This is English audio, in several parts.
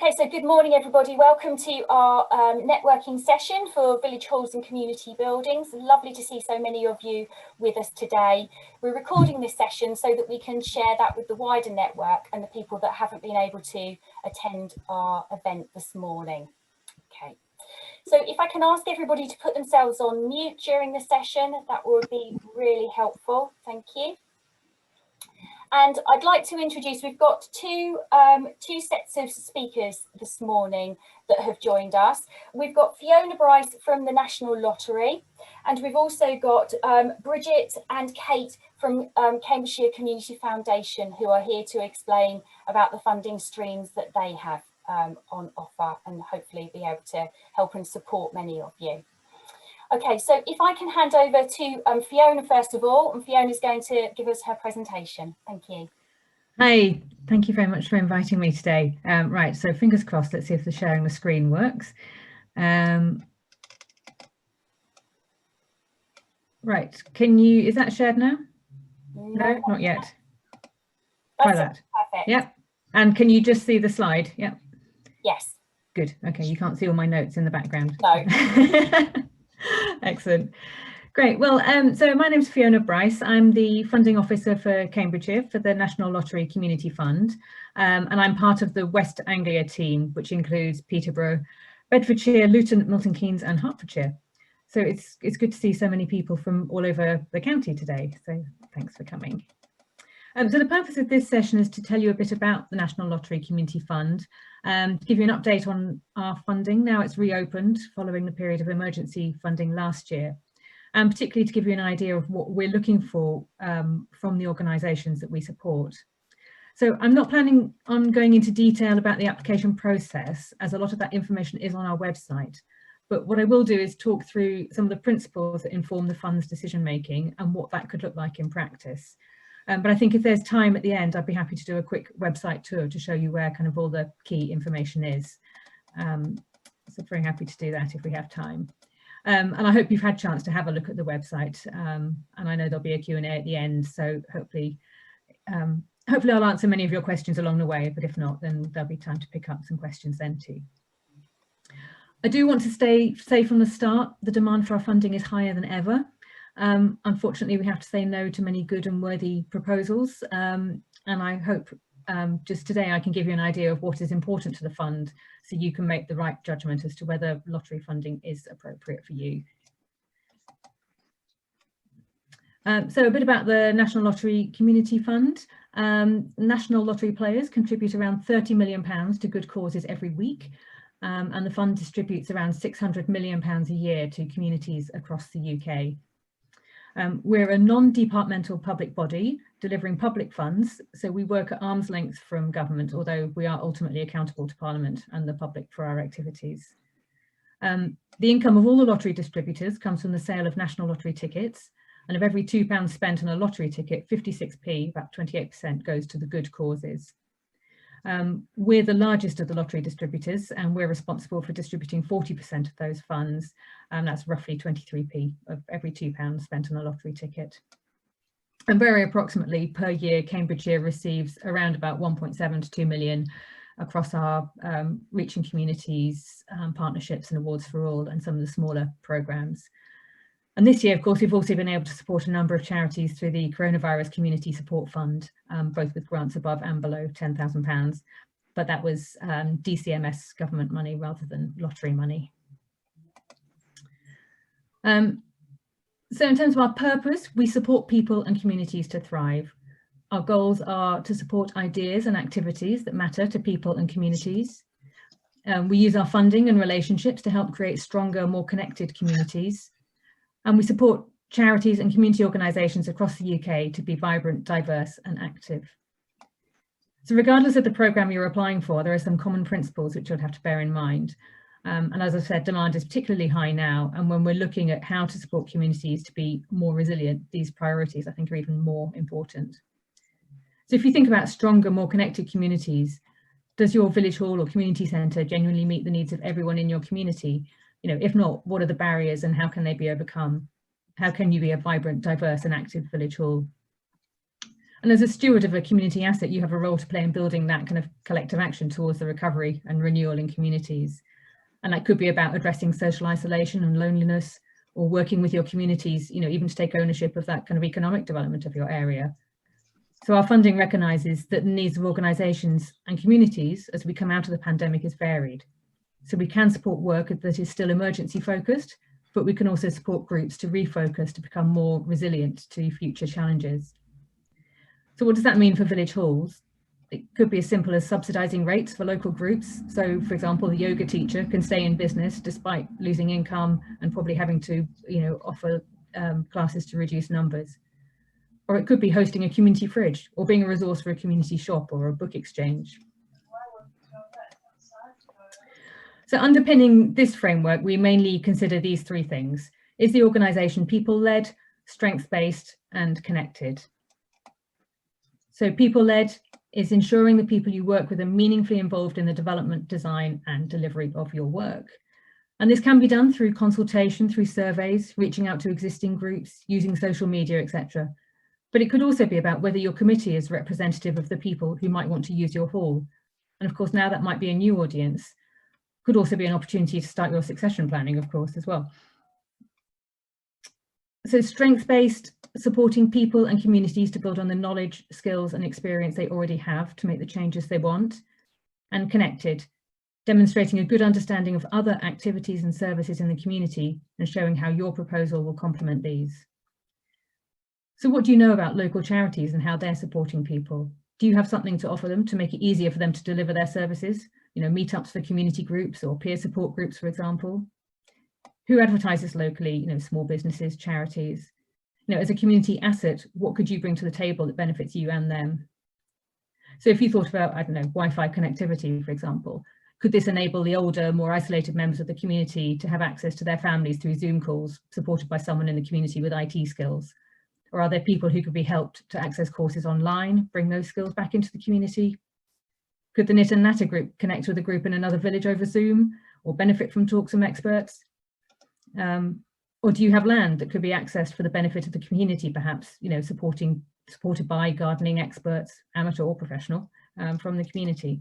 Okay, so good morning everybody. Welcome to our networking session for village halls and community buildings. Lovely to see so many of you with us today. We're recording this session so that we can share that with the wider network and the people that haven't been able to attend our event this morning. Okay, so if I can ask everybody to put themselves on mute during the session, that would be really helpful. Thank you. And I'd like to introduce, we've got two sets of speakers this morning that have joined us. We've got Fiona Bryce from the National Lottery, and we've also got Bridget and Kate from Cambridgeshire Community Foundation, who are here to explain about the funding streams that they have on offer and hopefully be able to help and support many of you. Okay, so if I can hand over to Fiona first of all, and Fiona's going to give us her presentation. Thank you. Hi, thank you very much for inviting me today. Right, so fingers crossed, let's see if the sharing the screen works. Right, is that shared now? No, not yet. Try that. Perfect. Yep, and can you just see the slide? Yep. Yes. Good, okay, you can't see all my notes in the background. No. Excellent. Great. Well, so my name's Fiona Bryce. I'm the funding officer for Cambridgeshire for the National Lottery Community Fund, and I'm part of the West Anglia team, which includes Peterborough, Bedfordshire, Luton, Milton Keynes and Hertfordshire. So it's good to see so many people from all over the county today. So thanks for coming. So the purpose of this session is to tell you a bit about the National Lottery Community Fund, to give you an update on our funding. Now it's reopened following the period of emergency funding last year, and particularly to give you an idea of what we're looking for from the organisations that we support. So I'm not planning on going into detail about the application process, as a lot of that information is on our website. But what I will do is talk through some of the principles that inform the fund's decision making and what that could look like in practice. But I think if there's time at the end, I'd be happy to do a quick website tour to show you where kind of all the key information is. So very happy to do that if we have time. And I hope you've had a chance to have a look at the website. And I know there'll be a Q&A at the end, so hopefully I'll answer many of your questions along the way, but if not, then there'll be time to pick up some questions then too. I do want to say from the start, the demand for our funding is higher than ever. Unfortunately, we have to say no to many good and worthy proposals, and I hope just today I can give you an idea of what is important to the fund so you can make the right judgment as to whether lottery funding is appropriate for you. So a bit about the National Lottery Community Fund. National lottery players contribute around £30 million to good causes every week, and the fund distributes around £600 million a year to communities across the UK. We're a non-departmental public body delivering public funds, so we work at arm's length from government, although we are ultimately accountable to Parliament and the public for our activities. The income of all the lottery distributors comes from the sale of national lottery tickets, and of every £2 spent on a lottery ticket, 56p, about 28%, goes to the good causes. We're the largest of the lottery distributors, and we're responsible for distributing 40% of those funds, and that's roughly 23p of every £2 spent on a lottery ticket. And very approximately per year, Cambridgeshire receives around about 1.7 to 2 million across our reaching communities, partnerships and awards for all, and some of the smaller programmes. And this year, of course, we've also been able to support a number of charities through the Coronavirus Community Support Fund, both with grants above and below £10,000, but that was DCMS government money rather than lottery money. So in terms of our purpose, we support people and communities to thrive. Our goals are to support ideas and activities that matter to people and communities. We use our funding and relationships to help create stronger, more connected communities. And we support charities and community organisations across the UK to be vibrant, diverse and active. So regardless of the programme you're applying for, there are some common principles which you'll have to bear in mind. And as I said, demand is particularly high now. And when we're looking at how to support communities to be more resilient, these priorities, I think, are even more important. So if you think about stronger, more connected communities, does your village hall or community centre genuinely meet the needs of everyone in your community? You know, if not, what are the barriers and how can they be overcome? How can you be a vibrant, diverse and active village hall? And as a steward of a community asset, you have a role to play in building that kind of collective action towards the recovery and renewal in communities. And that could be about addressing social isolation and loneliness, or working with your communities, even to take ownership of that kind of economic development of your area. So our funding recognises that the needs of organisations and communities as we come out of the pandemic is varied. So we can support work that is still emergency focused, but we can also support groups to refocus to become more resilient to future challenges. So what does that mean for village halls? It could be as simple as subsidising rates for local groups. So for example, the yoga teacher can stay in business despite losing income and probably having to offer classes to reduce numbers. Or it could be hosting a community fridge, or being a resource for a community shop or a book exchange. So underpinning this framework, we mainly consider these three things. Is the organisation people-led, strengths-based and connected? So people-led is ensuring the people you work with are meaningfully involved in the development, design and delivery of your work. And this can be done through consultation, through surveys, reaching out to existing groups, using social media, etc. But it could also be about whether your committee is representative of the people who might want to use your hall. And of course, now that might be a new audience. Could also be an opportunity to start your succession planning, of course, as well. So strengths-based, supporting people and communities to build on the knowledge, skills and experience they already have to make the changes they want. And connected, demonstrating a good understanding of other activities and services in the community and showing how your proposal will complement these. So what do you know about local charities and how they're supporting people? Do you have something to offer them to make it easier for them to deliver their services? Meetups for community groups or peer support groups, for example. Who advertises locally? Small businesses, charities. As a community asset, what could you bring to the table that benefits you and them? So if you thought about, Wi-Fi connectivity, for example, could this enable the older, more isolated members of the community to have access to their families through Zoom calls, supported by someone in the community with IT skills? Or are there people who could be helped to access courses online, bring those skills back into the community? Could the Knit and Natter group connect with a group in another village over Zoom, or benefit from talks from experts? Or do you have land that could be accessed for the benefit of the community, perhaps, supported by gardening experts, amateur or professional, from the community?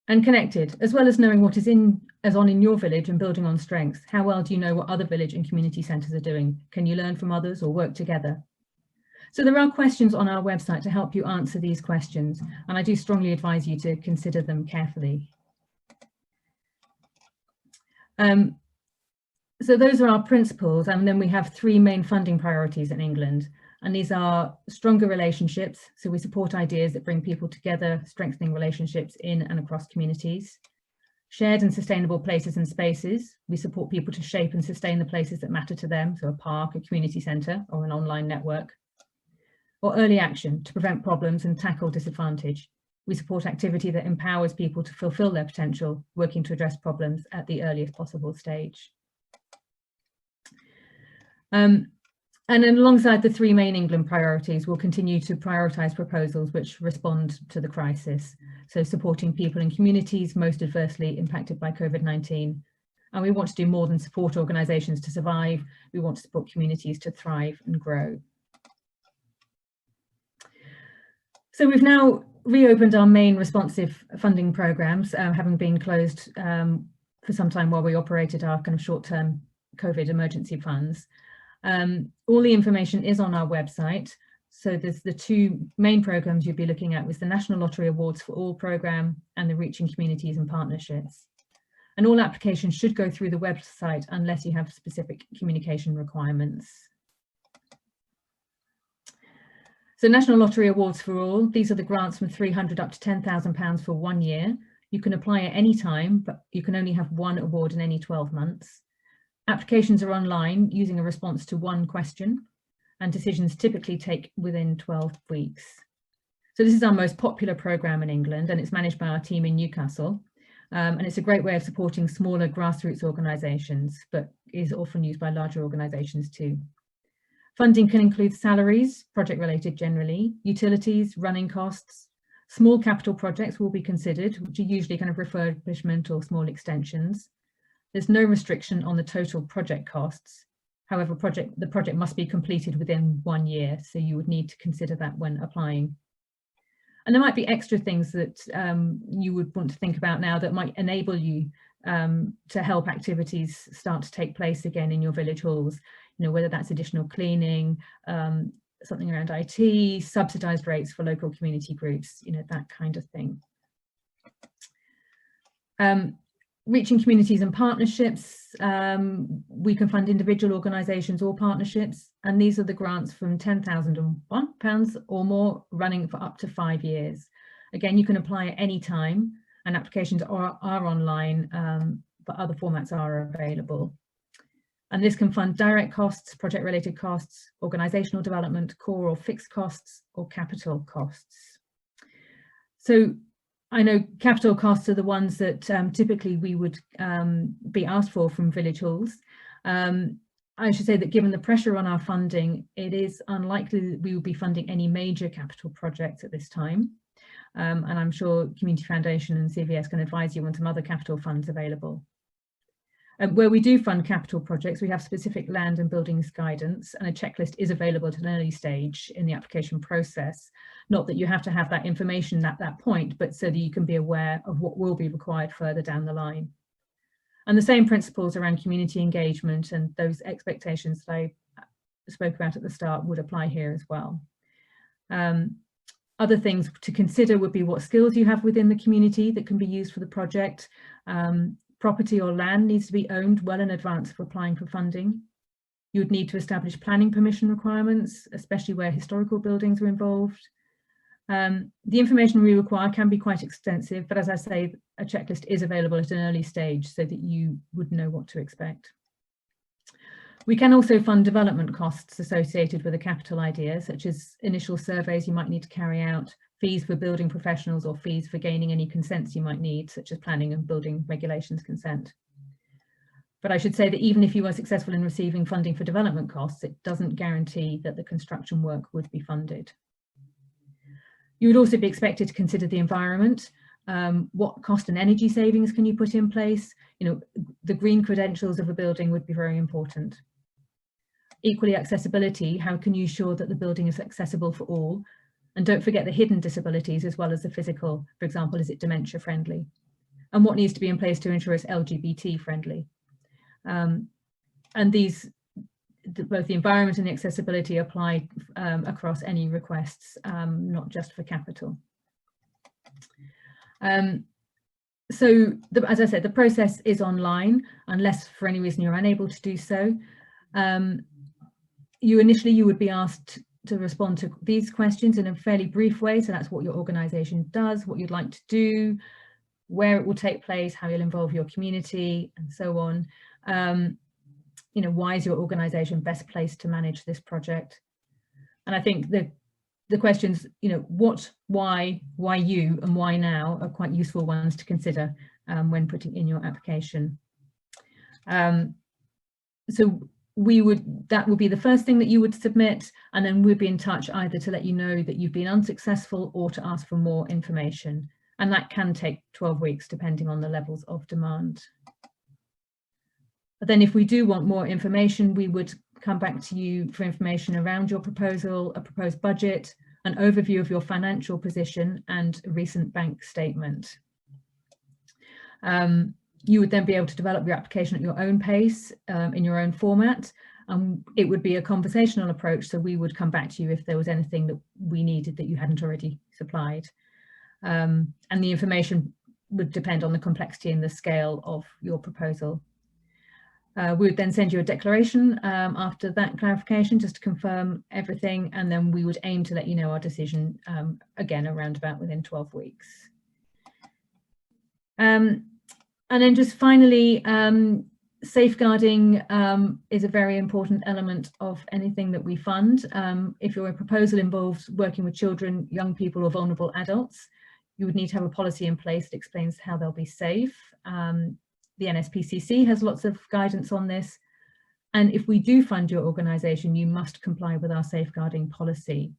And connected, as well as knowing what is on in your village and building on strengths, how well do you know what other village and community centres are doing? Can you learn from others or work together? So there are questions on our website to help you answer these questions, and I do strongly advise you to consider them carefully. So those are our principles, and then we have three main funding priorities in England, and these are stronger relationships. So we support ideas that bring people together, strengthening relationships in and across communities. Shared and sustainable places and spaces. We support people to shape and sustain the places that matter to them, so a park, a community centre or an online network. Or early action to prevent problems and tackle disadvantage. We support activity that empowers people to fulfil their potential, working to address problems at the earliest possible stage. And then alongside the three main England priorities, we'll continue to prioritise proposals which respond to the crisis. So supporting people and communities most adversely impacted by COVID-19. And we want to do more than support organisations to survive. We want to support communities to thrive and grow. So we've now reopened our main responsive funding programmes, having been closed for some time while we operated our kind of short-term COVID emergency funds. All the information is on our website. So there's the two main programmes you'll be looking at was the National Lottery Awards for All programme and the Reaching Communities and Partnerships. And all applications should go through the website unless you have specific communication requirements. So National Lottery Awards for All, these are the grants from £300 up to £10,000 for 1 year. You can apply at any time, but you can only have one award in any 12 months. Applications are online using a response to one question, and decisions typically take within 12 weeks. So this is our most popular programme in England, and it's managed by our team in Newcastle. And it's a great way of supporting smaller grassroots organisations, but is often used by larger organisations too. Funding can include salaries, project related generally, utilities, running costs. Small capital projects will be considered, which are usually kind of refurbishment or small extensions. There's no restriction on the total project costs. However, the project must be completed within 1 year, so you would need to consider that when applying. And there might be extra things that you would want to think about now that might enable you to help activities start to take place again in your village halls, you know, whether that's additional cleaning, something around IT, subsidised rates for local community groups, you know, that kind of thing. Reaching communities and partnerships, we can fund individual organisations or partnerships, and these are the grants from £10,001 or more, running for up to 5 years. Again, you can apply at any time, and applications are online, but other formats are available. And this can fund direct costs, project related costs, organisational development, core or fixed costs, or capital costs. So I know capital costs are the ones that typically we would be asked for from village halls. I should say that given the pressure on our funding, it is unlikely that we will be funding any major capital projects at this time. And I'm sure Community Foundation and CVS can advise you on some other capital funds available. Where we do fund capital projects, we have specific land and buildings guidance, and a checklist is available at an early stage in the application process. Not that you have to have that information at that point, but so that you can be aware of what will be required further down the line. And the same principles around community engagement and those expectations that I spoke about at the start would apply here as well. Other things to consider would be what skills you have within the community that can be used for the project. Property or land needs to be owned well in advance of applying for funding. You would need to establish planning permission requirements, especially where historical buildings are involved. The information we require can be quite extensive, but as I say, a checklist is available at an early stage so that you would know what to expect. We can also fund development costs associated with a capital idea, such as initial surveys you might need to carry out, fees for building professionals, or fees for gaining any consents you might need, such as planning and building regulations consent. But I should say that even if you are successful in receiving funding for development costs, it doesn't guarantee that the construction work would be funded. You would also be expected to consider the environment. What cost and energy savings can you put in place? You know, the green credentials of a building would be very important. Equally, accessibility, how can you ensure that the building is accessible for all? And don't forget the hidden disabilities as well as the physical. For example, is it dementia friendly? And what needs to be in place to ensure it's LGBT friendly? And these, both the environment and the accessibility, apply across any requests, not just for capital. So as I said, the process is online, unless for any reason you're unable to do so. You would be asked to respond to these questions in a fairly brief way. So that's what your organisation does, what you'd like to do, where it will take place, how you'll involve your community, and so on. You know, why is your organisation best placed to manage this project? And I think the questions, you know, what, why you, and why now are quite useful ones to consider when putting in your application. So that would be the first thing that you would submit, and then we'd be in touch either to let you know that you've been unsuccessful or to ask for more information. And that can take 12 weeks depending on the levels of demand. But then if we do want more information, we would come back to you for information around your proposal, a proposed budget, an overview of your financial position, and a recent bank statement. You would then be able to develop your application at your own pace, in your own format. It would be a conversational approach, so we would come back to you if there was anything that we needed that you hadn't already supplied. And the information would depend on the complexity and the scale of your proposal. We would then send you a declaration after that clarification, just to confirm everything, and then we would aim to let you know our decision again around about within 12 weeks. And then just finally, safeguarding is a very important element of anything that we fund. If your proposal involves working with children, young people, or vulnerable adults, you would need to have a policy in place that explains how they'll be safe. The NSPCC has lots of guidance on this. And if we do fund your organisation, you must comply with our safeguarding policy.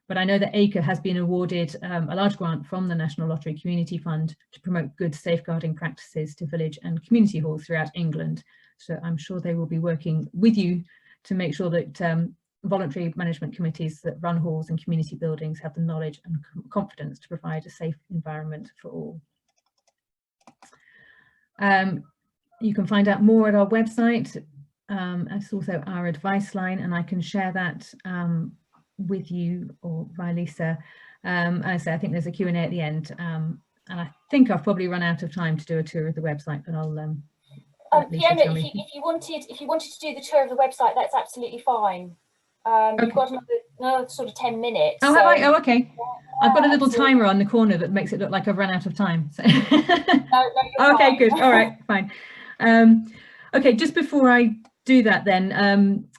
But I know that ACRE has been awarded a large grant from the National Lottery Community Fund to promote good safeguarding practices to village and community halls throughout England. So I'm sure they will be working with you to make sure that voluntary management committees that run halls and community buildings have the knowledge and confidence to provide a safe environment for all. You can find out more at our website. It's also our advice line, and I can share that with you or via Lisa. As I say, I think there's a Q&A at the end, and I think I've probably run out of time to do a tour of the website, but I'll Fiona, if you wanted to do the tour of the website, that's absolutely fine. Okay. You've got another sort of 10 minutes. Oh, so, have I? Oh, okay. I've got a little absolutely. timer on the corner that makes it look like I've run out of time. So. No, you're Okay, fine. good. All right, fine. Okay, just before I do that then,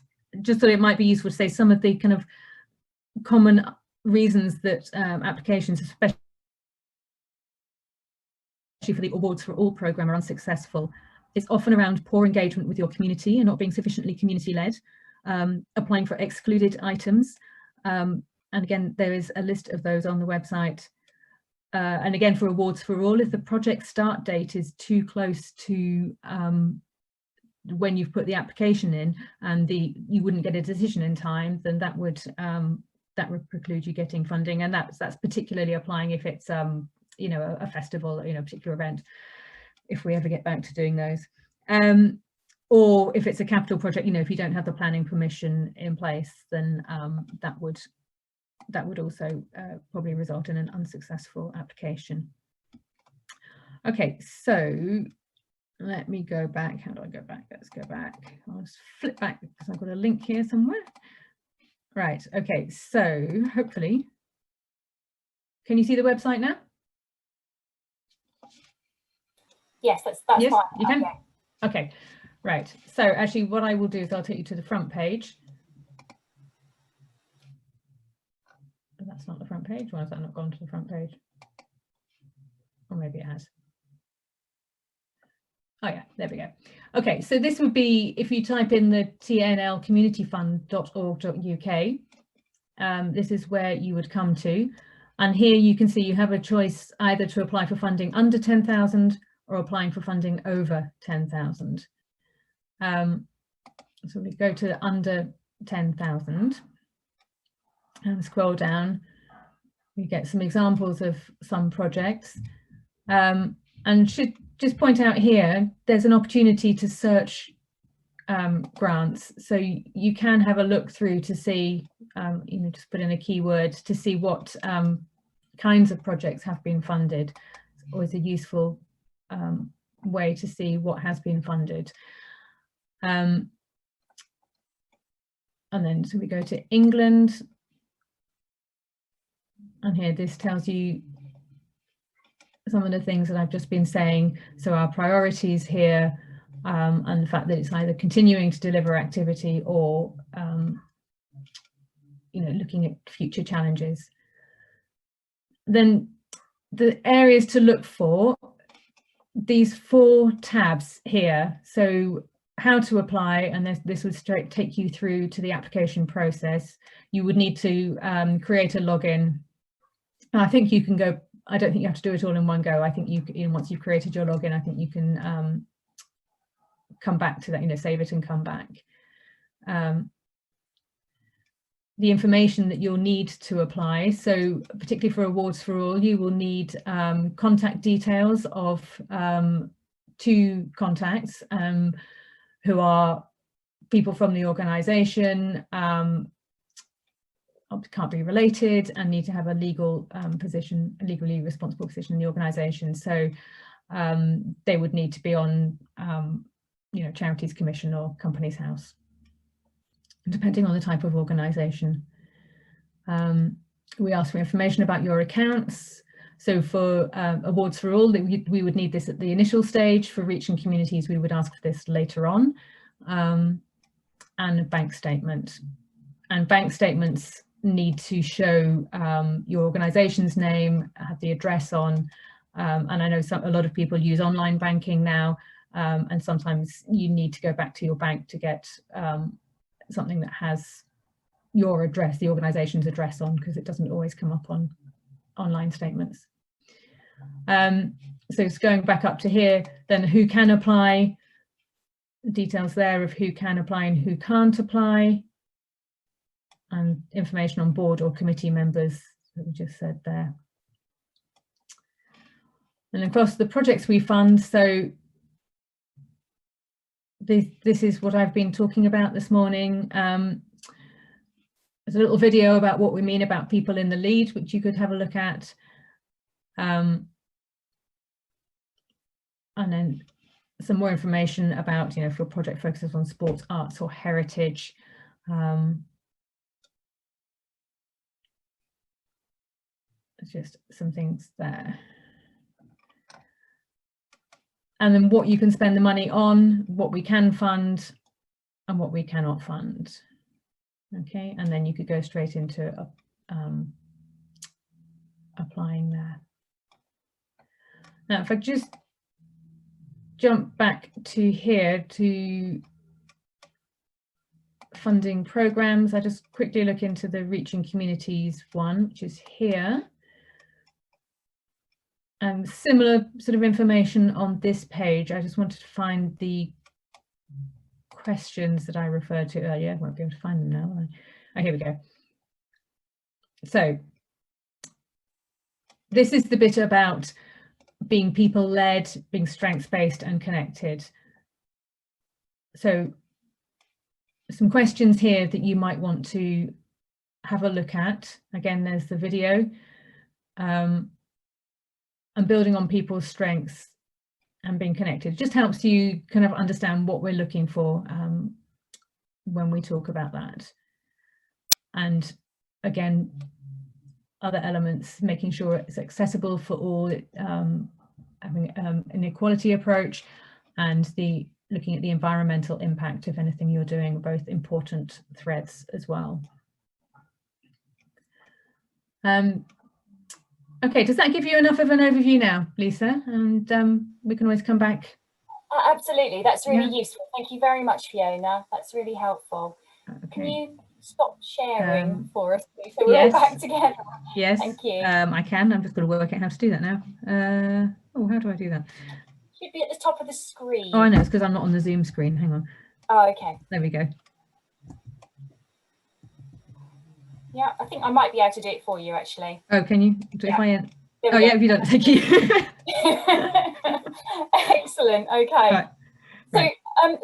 just thought it might be useful to say some of the kind of common reasons that applications, especially for the Awards for All programme, are unsuccessful. It's often around poor engagement with your community and not being sufficiently community-led, applying for excluded items. And again, there is a list of those on the website. And again, for Awards for All, if the project start date is too close to when you've put the application in and you wouldn't get a decision in time, then that would preclude you getting funding. And that's particularly applying if it's you know, a festival, you know, a particular event, if we ever get back to doing those. Or if it's a capital project, you know, if you don't have the planning permission in place, then that would also probably result in an unsuccessful application. Okay, so let me go back. How do I go back? Let's go back. I'll just flip back because I've got a link here somewhere. Right, okay, so hopefully, can you see the website now? Yes, that's yes, fine. You can? Yeah. Okay, right. So actually what I will do is I'll take you to the front page. That's not the front page. Why has that not gone to the front page? Or maybe it has. Oh yeah, there we go. Okay, so this would be if you type in the tnlcommunityfund.org.uk. This is where you would come to, and here you can see you have a choice either to apply for funding under 10,000 or applying for funding over 10,000. So we go to under 10,000 and scroll down. We get some examples of some projects, and should just point out here, there's an opportunity to search grants. So you can have a look through to see, you know, just put in a keyword to see what kinds of projects have been funded. It's always a useful way to see what has been funded. And then so we go to England. And here this tells you some of the things that I've just been saying. So our priorities here, and the fact that it's either continuing to deliver activity or you know, looking at future challenges. Then the areas to look for, these 4 tabs here. So how to apply, and this would take you through to the application process. You would need to create a login. I think you can go, I don't think you have to do it all in one go. I think you know, once you've created your login, I think you can come back to that, you know, save it and come back. The information that you'll need to apply. So particularly for Awards for All, you will need contact details of 2 contacts who are people from the organisation, can't be related, and need to have a legal position, a legally responsible position in the organisation. So they would need to be on, you know, Charities Commission or Companies House, depending on the type of organisation. We ask for information about your accounts. So for Awards for All, we would need this at the initial stage. For Reaching Communities, we would ask for this later on. And a bank statement. And bank statements need to show your organisation's name, have the address on, and I know a lot of people use online banking now, and sometimes you need to go back to your bank to get something that has your address, the organisation's address on, because it doesn't always come up on online statements. So it's going back up to here, then who can apply. details there of who can apply and who can't apply, and information on board or committee members that we just said there. And across the projects we fund, so this is what I've been talking about this morning. There's a little video about what we mean about people in the lead, which you could have a look at. And then some more information about, if your project focuses on sports, arts or heritage. Just some things there. And then what you can spend the money on, what we can fund and what we cannot fund. Okay, and then you could go straight into applying there. Now, if I just jump back to here to funding programs, I just quickly look into the Reaching Communities one, which is here. And similar sort of information on this page. I just wanted to find the questions that I referred to earlier. I won't be able to find them now. Oh, here we go. So this is the bit about being people-led, being strengths-based and connected. So some questions here that you might want to have a look at. Again, there's the video. And building on people's strengths and being connected just helps you kind of understand what we're looking for when we talk about that. And again, other elements, making sure it's accessible for all, having an equality approach, and looking at the environmental impact of anything you're doing, are both important threads as well. Okay, does that give you enough of an overview now, Lisa? And we can always come back. Absolutely, that's really useful. Thank you very much, Fiona. That's really helpful. Okay. Can you stop sharing for us, please, so we're all back together? Yes, thank you. I can. I'm just going to work out how to do that now. Oh, how do I do that? Should be at the top of the screen. Oh, I know, it's because I'm not on the Zoom screen. Hang on. Oh, okay. There we go. Yeah, I think I might be able to do it for you, actually. Oh, can you? If I... Oh, yeah, if you don't, thank you. Excellent. Okay. Right. So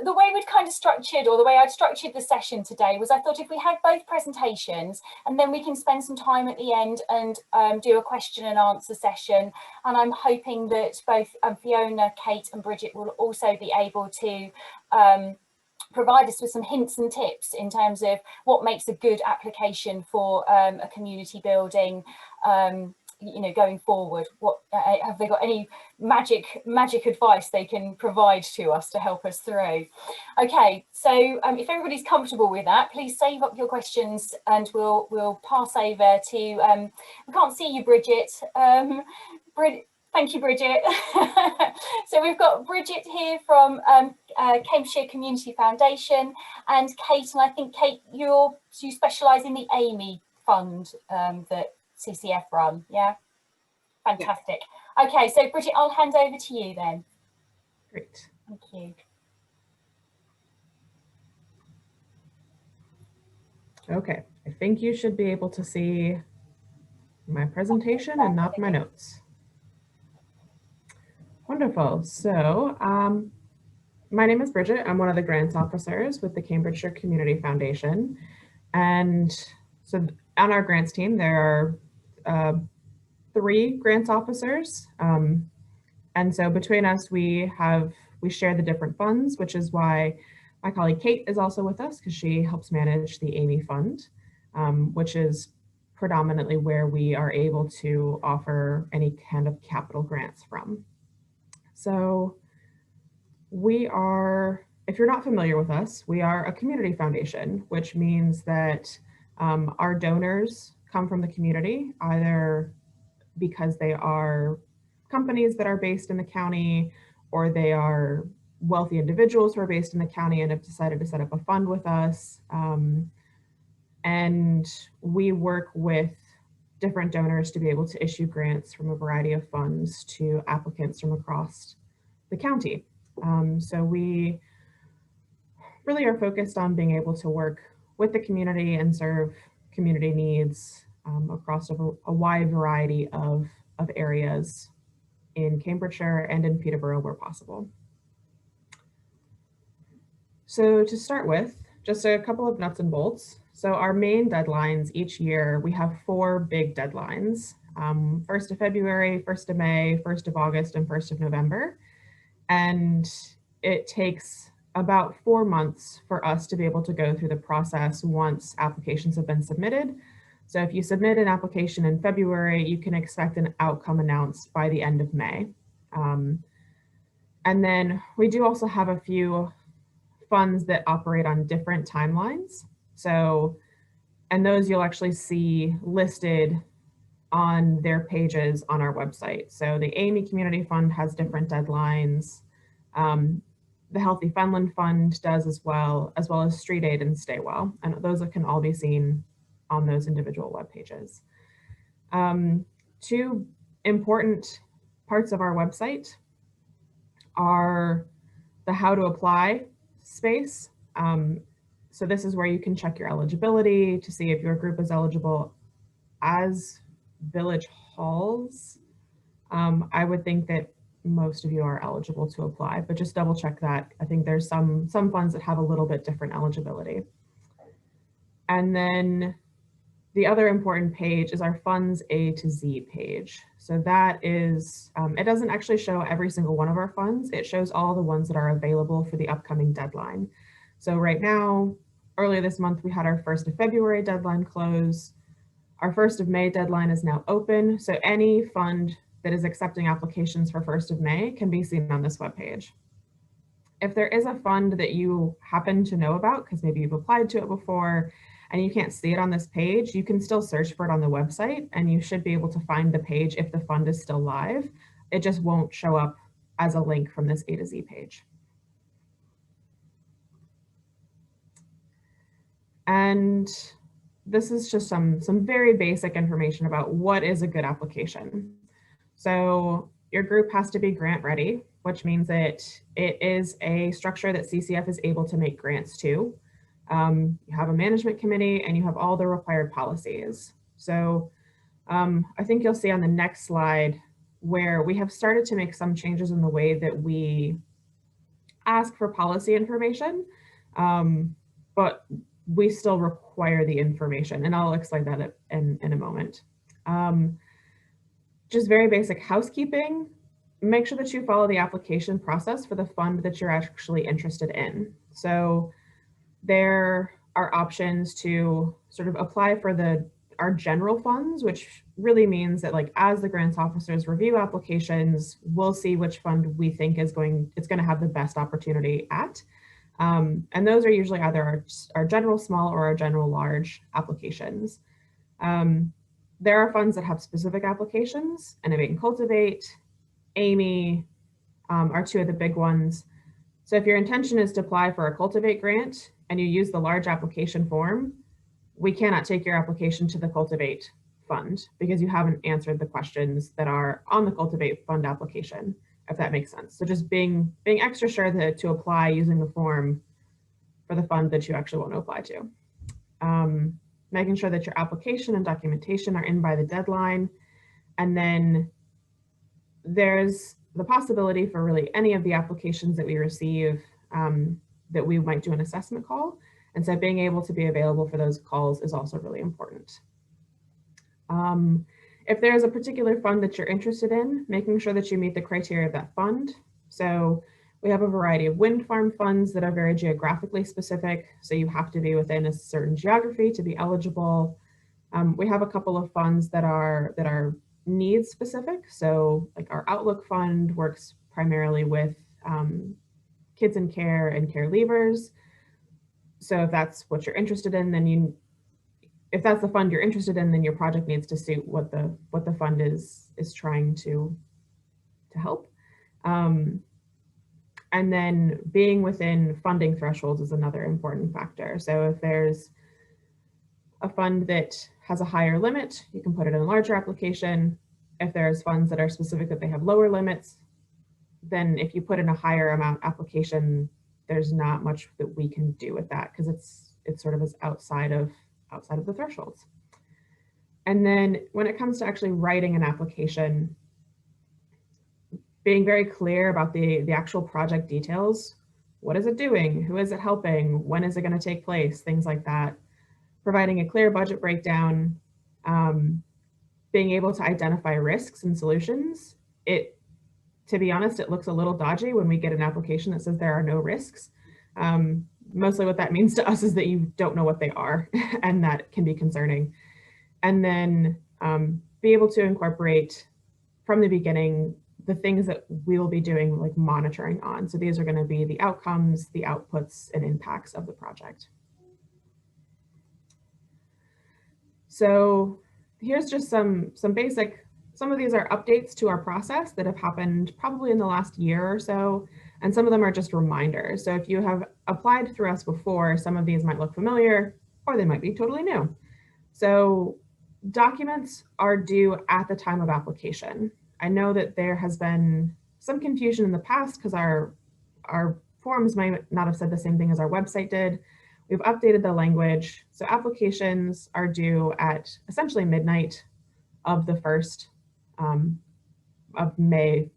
the way we'd kind of structured, or the way I'd structured the session today, was I thought if we had both presentations and then we can spend some time at the end and do a question and answer session. And I'm hoping that both Fiona, Kate and Bridget will also be able to provide us with some hints and tips in terms of what makes a good application for a community building, going forward. What have they got any magic advice they can provide to us to help us through? Okay, so if everybody's comfortable with that, please save up your questions and we'll pass over to we can't see you, Bridget. Thank you, Bridget. So we've got Bridget here from Cambridgeshire Community Foundation, and Kate, and I think Kate, you specialise in the Amy Fund that CCF run, yeah? Fantastic. Yeah. Okay, so Bridget, I'll hand over to you then. Great. Thank you. Okay, I think you should be able to see my presentation and not my notes. Wonderful. So my name is Bridget. I'm one of the grants officers with the Cambridgeshire Community Foundation. And so on our grants team, there are 3 grants officers. And so between us, we share the different funds, which is why my colleague Kate is also with us, because she helps manage the Amy Fund, which is predominantly where we are able to offer any kind of capital grants from. So we are, if you're not familiar with us, we are a community foundation, which means that our donors come from the community, either because they are companies that are based in the county, or they are wealthy individuals who are based in the county and have decided to set up a fund with us. And we work with different donors to be able to issue grants from a variety of funds to applicants from across the county. So we really are focused on being able to work with the community and serve community needs across a wide variety of areas in Cambridgeshire and in Peterborough where possible. So to start with, just a couple of nuts and bolts. So our main deadlines each year, we have 4 big deadlines. 1st of February, 1st of May, 1st of August, and 1st of November. And it takes about 4 months for us to be able to go through the process once applications have been submitted. So if you submit an application in February, you can expect an outcome announced by the end of May. And then we do also have a few funds that operate on different timelines. So, and those you'll actually see listed on their pages on our website. So the Amy Community Fund has different deadlines. The Healthy Fenland Fund does as well as Street Aid and Stay Well. And those can all be seen on those individual web pages. 2 important parts of our website are the how to apply space. So this is where you can check your eligibility to see if your group is eligible as village halls. I would think that most of you are eligible to apply, but just double check that. I think there's some funds that have a little bit different eligibility. And then the other important page is our funds A to Z page. So that is, it doesn't actually show every single one of our funds. It shows all the ones that are available for the upcoming deadline. So right now, earlier this month, we had our 1st of February deadline close. Our 1st of May deadline is now open. So any fund that is accepting applications for 1st of May can be seen on this webpage. If there is a fund that you happen to know about, because maybe you've applied to it before and you can't see it on this page, you can still search for it on the website and you should be able to find the page if the fund is still live. It just won't show up as a link from this A to Z page. And this is just some very basic information about what is a good application. So your group has to be grant ready, which means that it is a structure that CCF is able to make grants to. You have a management committee and you have all the required policies. So I think you'll see on the next slide where we have started to make some changes in the way that we ask for policy information, but we still require the information, and I'll explain that in a moment. Just very basic housekeeping. Make sure that you follow the application process for the fund that you're actually interested in. So there are options to sort of apply for our general funds, which really means that like as the grants officers review applications, we'll see which fund we think it's going to have the best opportunity at. And those are usually either our general small or our general large applications. There are funds that have specific applications. Innovate and Cultivate, Amy are 2 of the big ones. So if your intention is to apply for a Cultivate grant and you use the large application form, we cannot take your application to the Cultivate fund because you haven't answered the questions that are on the Cultivate fund application, if that makes sense. So just being extra sure that to apply using the form for the fund that you actually want to apply to. Making sure that your application and documentation are in by the deadline. And then there's the possibility for really any of the applications that we receive that we might do an assessment call. And so being able to be available for those calls is also really important. If there's a particular fund that you're interested in, making sure that you meet the criteria of that fund. So we have a variety of wind farm funds that are very geographically specific. So you have to be within a certain geography to be eligible. We have a couple of funds that are needs specific. So like our Outlook fund works primarily with kids in care and care leavers. So if that's what you're interested in, then if that's the fund you're interested in, then your project needs to suit what the fund is trying to help. And then being within funding thresholds is another important factor. So if there's a fund that has a higher limit, you can put it in a larger application. If there's funds that are specific that they have lower limits, then if you put in a higher amount application, there's not much that we can do with that because it sort of is outside of the thresholds. And then when it comes to actually writing an application, being very clear about the actual project details. What is it doing? Who is it helping? When is it going to take place? Things like that. Providing a clear budget breakdown, being able to identify risks and solutions. To be honest, it looks a little dodgy when we get an application that says there are no risks. Mostly what that means to us is that you don't know what they are, and that can be concerning. And then be able to incorporate from the beginning the things that we will be doing, like monitoring on. So these are going to be the outcomes, the outputs, and impacts of the project. So here's just some basic, some of these are updates to our process that have happened probably in the last year or so, and some of them are just reminders. So if you have applied through us before, some of these might look familiar, or they might be totally new. So documents are due at the time of application. I know that there has been some confusion in the past because our forms might not have said the same thing as our website did. We've updated the language. So applications are due at essentially midnight of the 1st of May,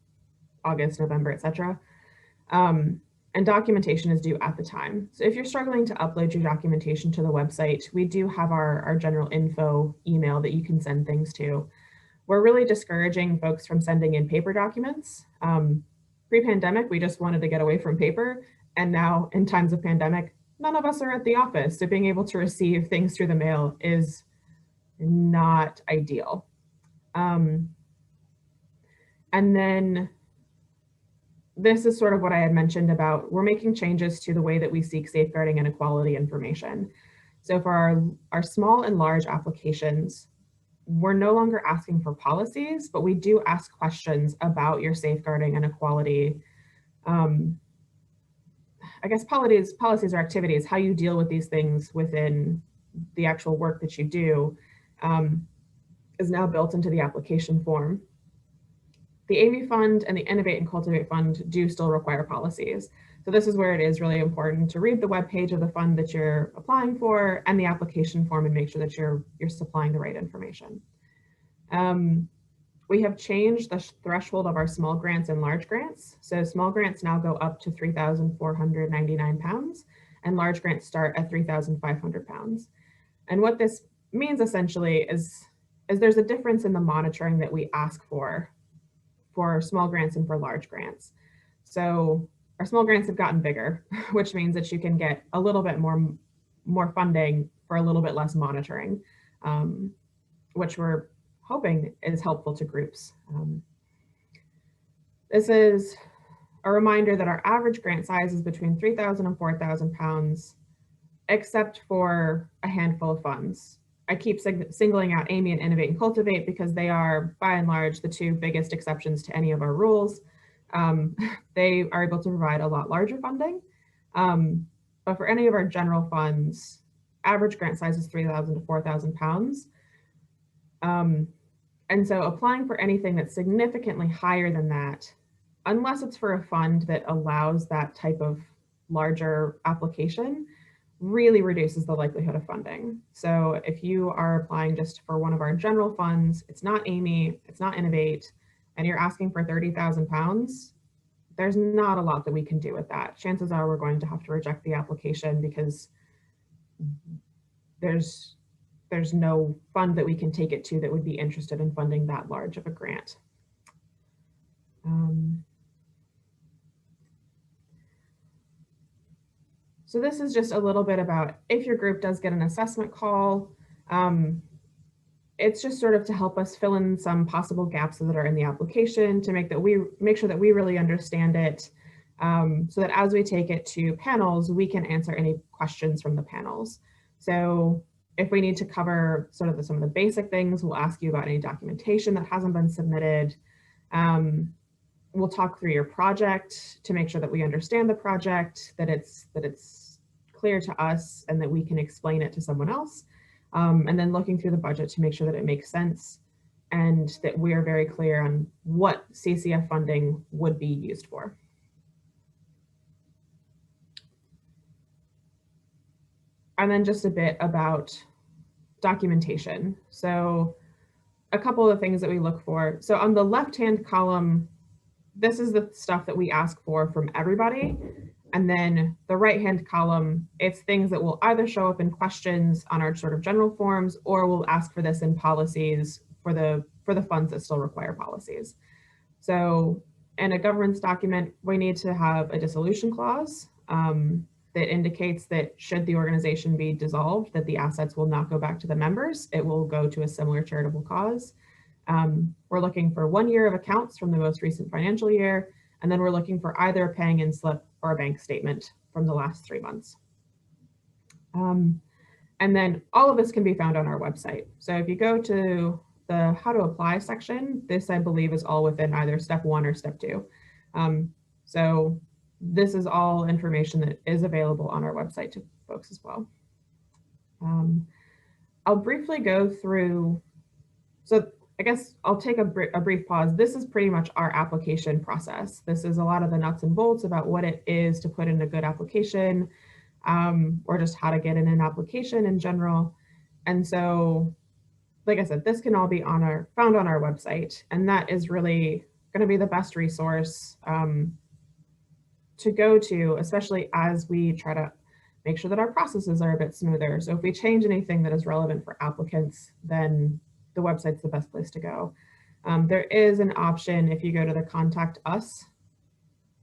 August, November, etc. And documentation is due at the time. So if you're struggling to upload your documentation to the website, we do have our general info email that you can send things to. We're really discouraging folks from sending in paper documents. Pre-pandemic, we just wanted to get away from paper. And now in times of pandemic, none of us are at the office. So being able to receive things through the mail is not ideal. And then this is sort of what I had mentioned about, we're making changes to the way that we seek safeguarding and equality information. So for our small and large applications, we're no longer asking for policies, but we do ask questions about your safeguarding and equality. I guess policies or activities, how you deal with these things within the actual work that you do, is now built into the application form. The AIME Fund and the Innovate and Cultivate Fund do still require policies. So this is where it is really important to read the webpage of the fund that you're applying for and the application form and make sure that you're supplying the right information. We have changed the threshold of our small grants and large grants. So small grants now go up to £3,499 and large grants start at £3,500. And what this means essentially is there's a difference in the monitoring that we ask for small grants and for large grants. So our small grants have gotten bigger, which means that you can get a little bit more funding for a little bit less monitoring, which we're hoping is helpful to groups. This is a reminder that our average grant size is between £3,000 and £4,000, except for a handful of funds. I keep singling out AIME and Innovate and Cultivate because they are, by and large, the two biggest exceptions to any of our rules. They are able to provide a lot larger funding. But for any of our general funds, average grant size is £3,000 to £4,000. And so applying for anything that's significantly higher than that, unless it's for a fund that allows that type of larger application, really reduces the likelihood of funding. So if you are applying just for one of our general funds, it's not AIME, it's not Innovate, and you're asking for £30,000, there's not a lot that we can do with that. Chances are we're going to have to reject the application because there's no fund that we can take it to that would be interested in funding that large of a grant. So this is just a little bit about if your group does get an assessment call, it's just sort of to help us fill in some possible gaps that are in the application to make sure that we really understand it, so that as we take it to panels, we can answer any questions from the panels. So if we need to cover sort of some of the basic things, we'll ask you about any documentation that hasn't been submitted. We'll talk through your project to make sure that we understand the project, that it's clear to us and that we can explain it to someone else. And then looking through the budget to make sure that it makes sense and that we are very clear on what CCF funding would be used for. And then just a bit about documentation. So a couple of things that we look for. So on the left-hand column, this is the stuff that we ask for from everybody. And then the right-hand column, it's things that will either show up in questions on our sort of general forms, or we'll ask for this in policies for the funds that still require policies. So in a governance document, we need to have a dissolution clause that indicates that should the organization be dissolved, that the assets will not go back to the members. It will go to a similar charitable cause. We're looking for 1 year of accounts from the most recent financial year, and then we're looking for either a paying in slip or a bank statement from the last 3 months. And then all of this can be found on our website. So if you go to the how to apply section, this I believe is all within either step 1 or step 2. So this is all information that is available on our website to folks as well. I'll briefly go through, so I guess I'll take a brief pause. This is pretty much our application process. This is a lot of the nuts and bolts about what it is to put in a good application, or just how to get in an application in general. And so, like I said, this can all be found on our website, and that is really going to be the best resource to go to, especially as we try to make sure that our processes are a bit smoother. So if we change anything that is relevant for applicants, then the website's the best place to go. There is an option if you go to the Contact Us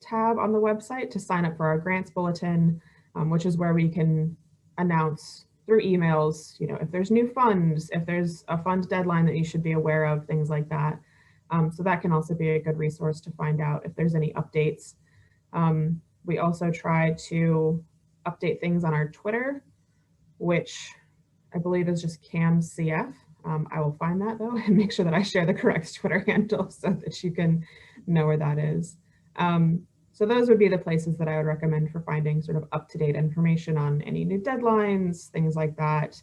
tab on the website to sign up for our grants bulletin, which is where we can announce through emails, you know, if there's new funds, if there's a fund deadline that you should be aware of, things like that. So that can also be a good resource to find out if there's any updates. We also try to update things on our Twitter, which I believe is just CamCF. I will find that though and make sure that I share the correct Twitter handle so that you can know where that is. So those would be the places that I would recommend for finding sort of up-to-date information on any new deadlines, things like that.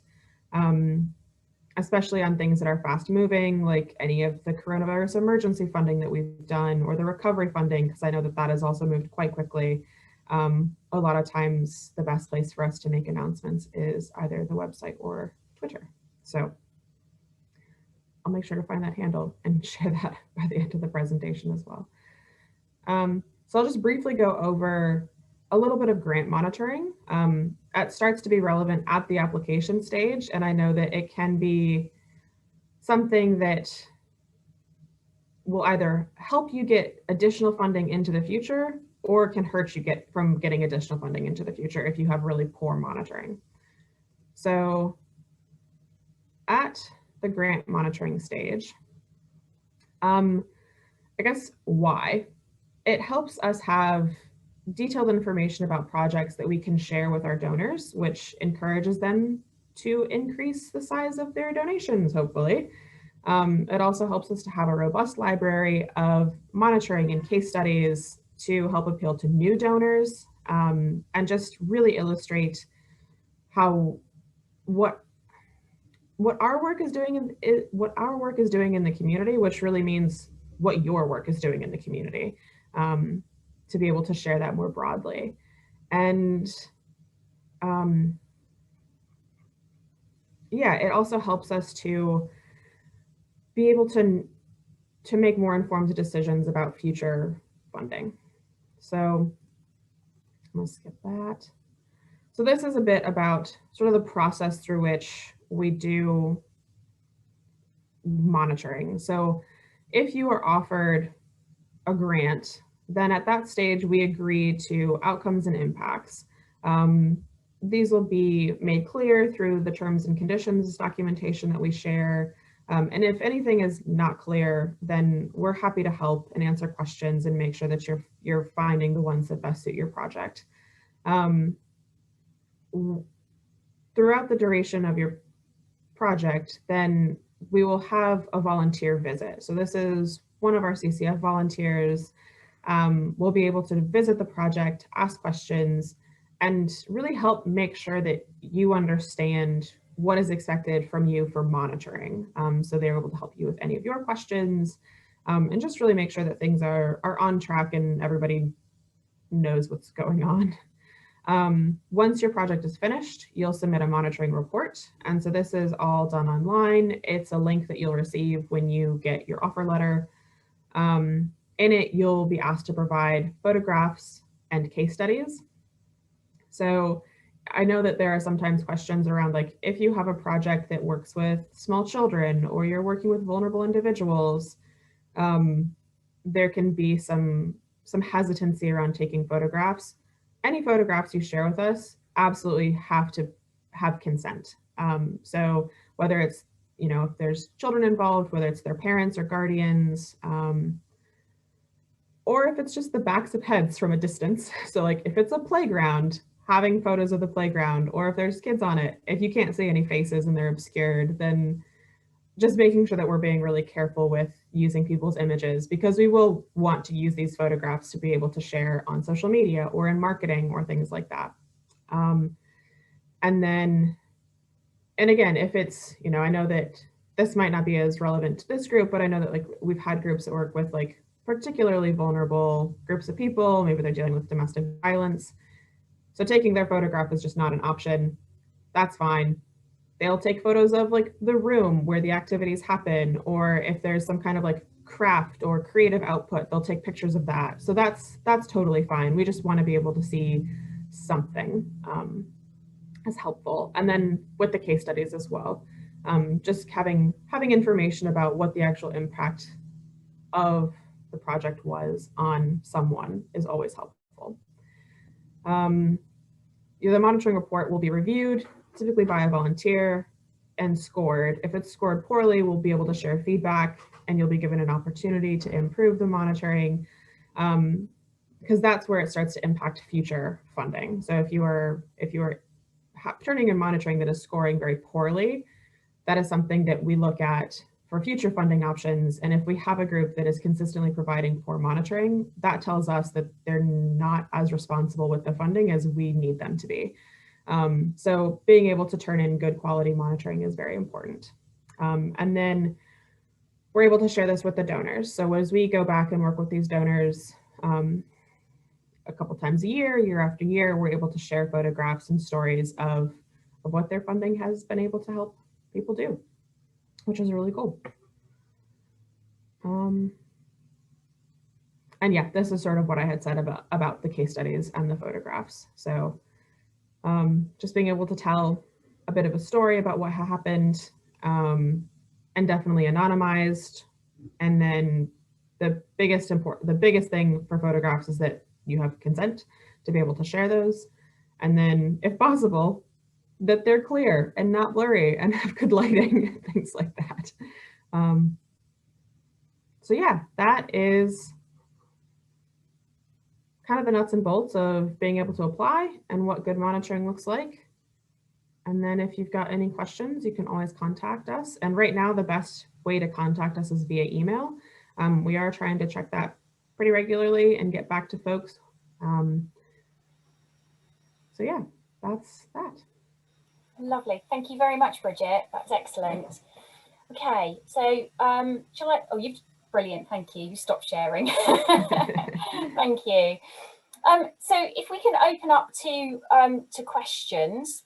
Especially on things that are fast moving, like any of the coronavirus emergency funding that we've done, or the recovery funding, because I know that that has also moved quite quickly. A lot of times the best place for us to make announcements is either the website or Twitter. So I'll make sure to find that handle and share that by the end of the presentation as well. So I'll just briefly go over a little bit of grant monitoring. It starts to be relevant at the application stage, and I know that it can be something that will either help you get additional funding into the future or can hurt you from getting additional funding into the future if you have really poor monitoring. So at the grant monitoring stage, I guess why? It helps us have detailed information about projects that we can share with our donors, which encourages them to increase the size of their donations, hopefully. It also helps us to have a robust library of monitoring and case studies to help appeal to new donors, and just really illustrate what our work is doing in the community, which really means what your work is doing in the community. To be able to share that more broadly. And yeah, it also helps us to be able to make more informed decisions about future funding. So I'm gonna skip that. So this is a bit about sort of the process through which we do monitoring. So if you are offered a grant, then at that stage, we agree to outcomes and impacts. These will be made clear through the terms and conditions documentation that we share. And if anything is not clear, then we're happy to help and answer questions and make sure that you're finding the ones that best suit your project. Throughout the duration of your project, then we will have a volunteer visit. So this is one of our CCF volunteers. We'll be able to visit the project, ask questions, and really help make sure that you understand what is expected from you for monitoring. So they're able to help you with any of your questions, and just really make sure that things are on track and everybody knows what's going on. Once your project is finished, you'll submit a monitoring report. And so this is all done online. It's a link that you'll receive when you get your offer letter. In it, you'll be asked to provide photographs and case studies. So I know that there are sometimes questions around, like, if you have a project that works with small children or you're working with vulnerable individuals, there can be some hesitancy around taking photographs. Any photographs you share with us absolutely have to have consent. So whether it's, you know, if there's children involved, whether it's their parents or guardians, or if it's just the backs of heads from a distance. So like if it's a playground, having photos of the playground, or if there's kids on it, if you can't see any faces and they're obscured, then just making sure that we're being really careful with using people's images, because we will want to use these photographs to be able to share on social media or in marketing or things like that. And again, if it's, you know, I know that this might not be as relevant to this group, but I know that like we've had groups that work with like particularly vulnerable groups of people, maybe they're dealing with domestic violence. So taking their photograph is just not an option. That's fine. They'll take photos of like the room where the activities happen, or if there's some kind of like craft or creative output, they'll take pictures of that. So that's totally fine. We just want to be able to see something as helpful. And then with the case studies as well, just having information about what the actual impact of the project was on someone is always helpful. The monitoring report will be reviewed, typically by a volunteer, and scored. If it's scored poorly, we'll be able to share feedback and you'll be given an opportunity to improve the monitoring, because that's where it starts to impact future funding. So if you are turning in monitoring that is scoring very poorly, that is something that we look at for future funding options. And if we have a group that is consistently providing poor monitoring, that tells us that they're not as responsible with the funding as we need them to be. So being able to turn in good quality monitoring is very important. And then we're able to share this with the donors. So as we go back and work with these donors a couple times a year after year, we're able to share photographs and stories of what their funding has been able to help people do, which is really cool. And yeah, this is sort of what I had said about the case studies and the photographs. So just being able to tell a bit of a story about what happened, and definitely anonymized. And then the biggest thing for photographs is that you have consent to be able to share those. And then if possible, that they're clear and not blurry and have good lighting, things like that. So yeah, that is kind of the nuts and bolts of being able to apply and what good monitoring looks like. And then if you've got any questions, you can always contact us. And right now, the best way to contact us is via email. We are trying to check that pretty regularly and get back to folks. So yeah, that's that. Lovely. Thank you very much, Bridget. That's excellent. Okay, so shall I? Oh, you've brilliant. Thank you. You stopped sharing. Thank you. So if we can open up to questions.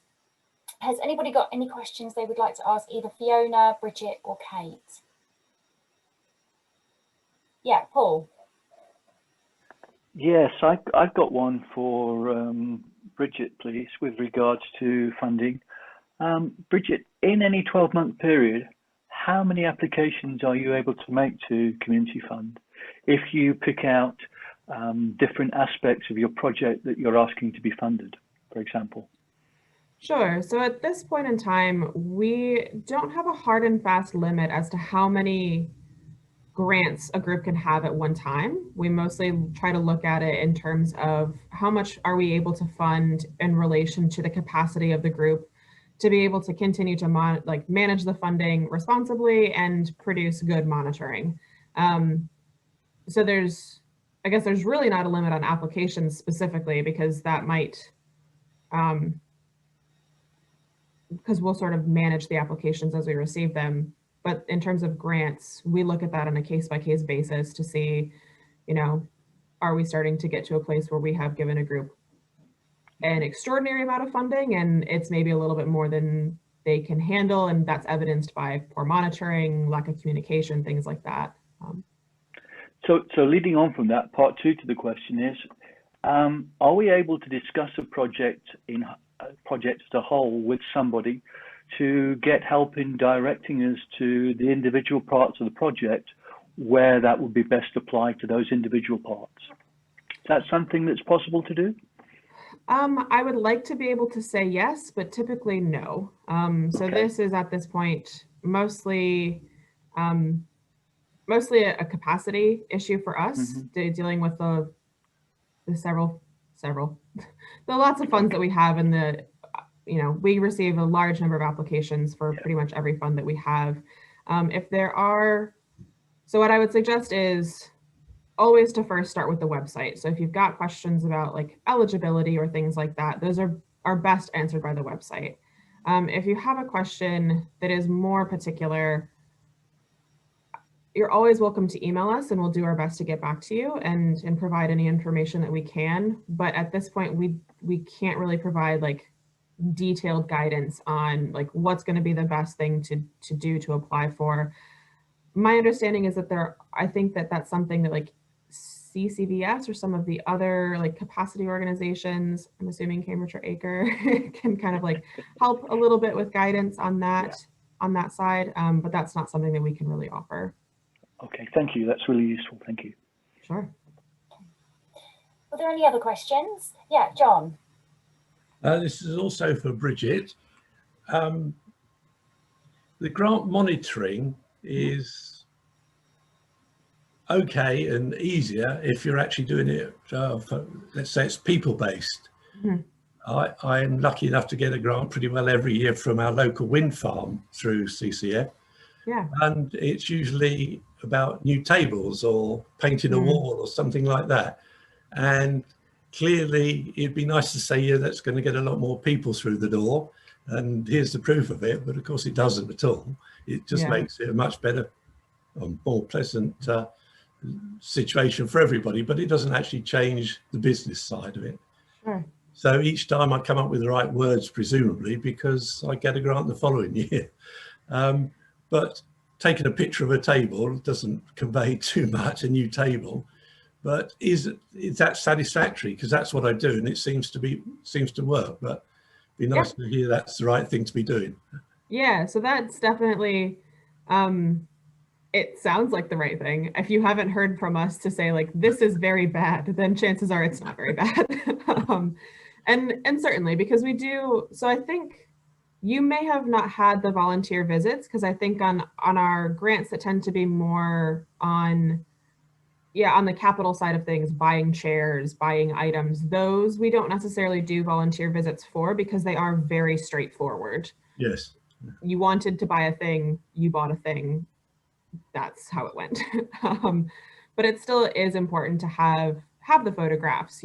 Has anybody got any questions they would like to ask either Fiona, Bridget, or Kate? Yeah, Paul. Yes, I've got one for Bridget, please, with regards to funding. Bridget, in any 12-month period, how many applications are you able to make to Community Fund if you pick out different aspects of your project that you're asking to be funded, for example? Sure. So at this point in time, we don't have a hard and fast limit as to how many grants a group can have at one time. We mostly try to look at it in terms of how much are we able to fund in relation to the capacity of the group to be able to continue to manage the funding responsibly and produce good monitoring. So I guess there's really not a limit on applications specifically, because that might, because we'll sort of manage the applications as we receive them. But in terms of grants, we look at that on a case-by-case basis to see, are we starting to get to a place where we have given a group an extraordinary amount of funding, and it's maybe a little bit more than they can handle, and that's evidenced by poor monitoring, lack of communication, things like that. So leading on from that, part two to the question is, are we able to discuss a project as a whole with somebody to get help in directing us to the individual parts of the project where that would be best applied to those individual parts? Is that something that's possible to do? I would like to be able to say yes, but typically no. So Okay. this is at this point mostly a capacity issue for us, dealing with the lots of funds that we have, and we receive a large number of applications for pretty much every fund that we have. So what I would suggest is always to first start with the website. So if you've got questions about like eligibility or things like that, those are best answered by the website. If you have a question that is more particular, you're always welcome to email us, and we'll do our best to get back to you and provide any information that we can. But at this point, we can't really provide like detailed guidance on like what's going to be the best thing to do to apply for. My understanding is that I think that that's something that like CCVS or some of the other like capacity organizations, I'm assuming Cambridge or ACRE, can kind of like help a little bit with guidance on that side, but that's not something that we can really offer. Okay, thank you. That's really useful. Thank you. Sure. Are there any other questions? Yeah, John. This is also for Bridget. The grant monitoring is okay and easier if you're actually doing it, let's say it's people-based. I am lucky enough to get a grant pretty well every year from our local wind farm through CCF. Yeah. And it's usually about new tables or painting a wall or something like that. And clearly it'd be nice to say, yeah, that's going to get a lot more people through the door, and here's the proof of it. But of course it doesn't at all. It just makes it a much better, more pleasant situation for everybody, but it doesn't actually change the business side of it. Sure. So each time I come up with the right words, presumably, because I get a grant the following year. But taking a picture of a table doesn't convey too much, a new table. But is that satisfactory? Because that's what I do, and it seems to work. But it'd be nice to hear that's the right thing to be doing. Yeah, so that's definitely, it sounds like the right thing. If you haven't heard from us to say like, this is very bad, then chances are it's not very bad. And certainly because we do, so I think you may have not had the volunteer visits, because I think on our grants that tend to be more on the capital side of things, buying chairs, buying items, those we don't necessarily do volunteer visits for, because they are very straightforward. Yes. You wanted to buy a thing, you bought a thing. That's how it went. But it still is important to have the photographs,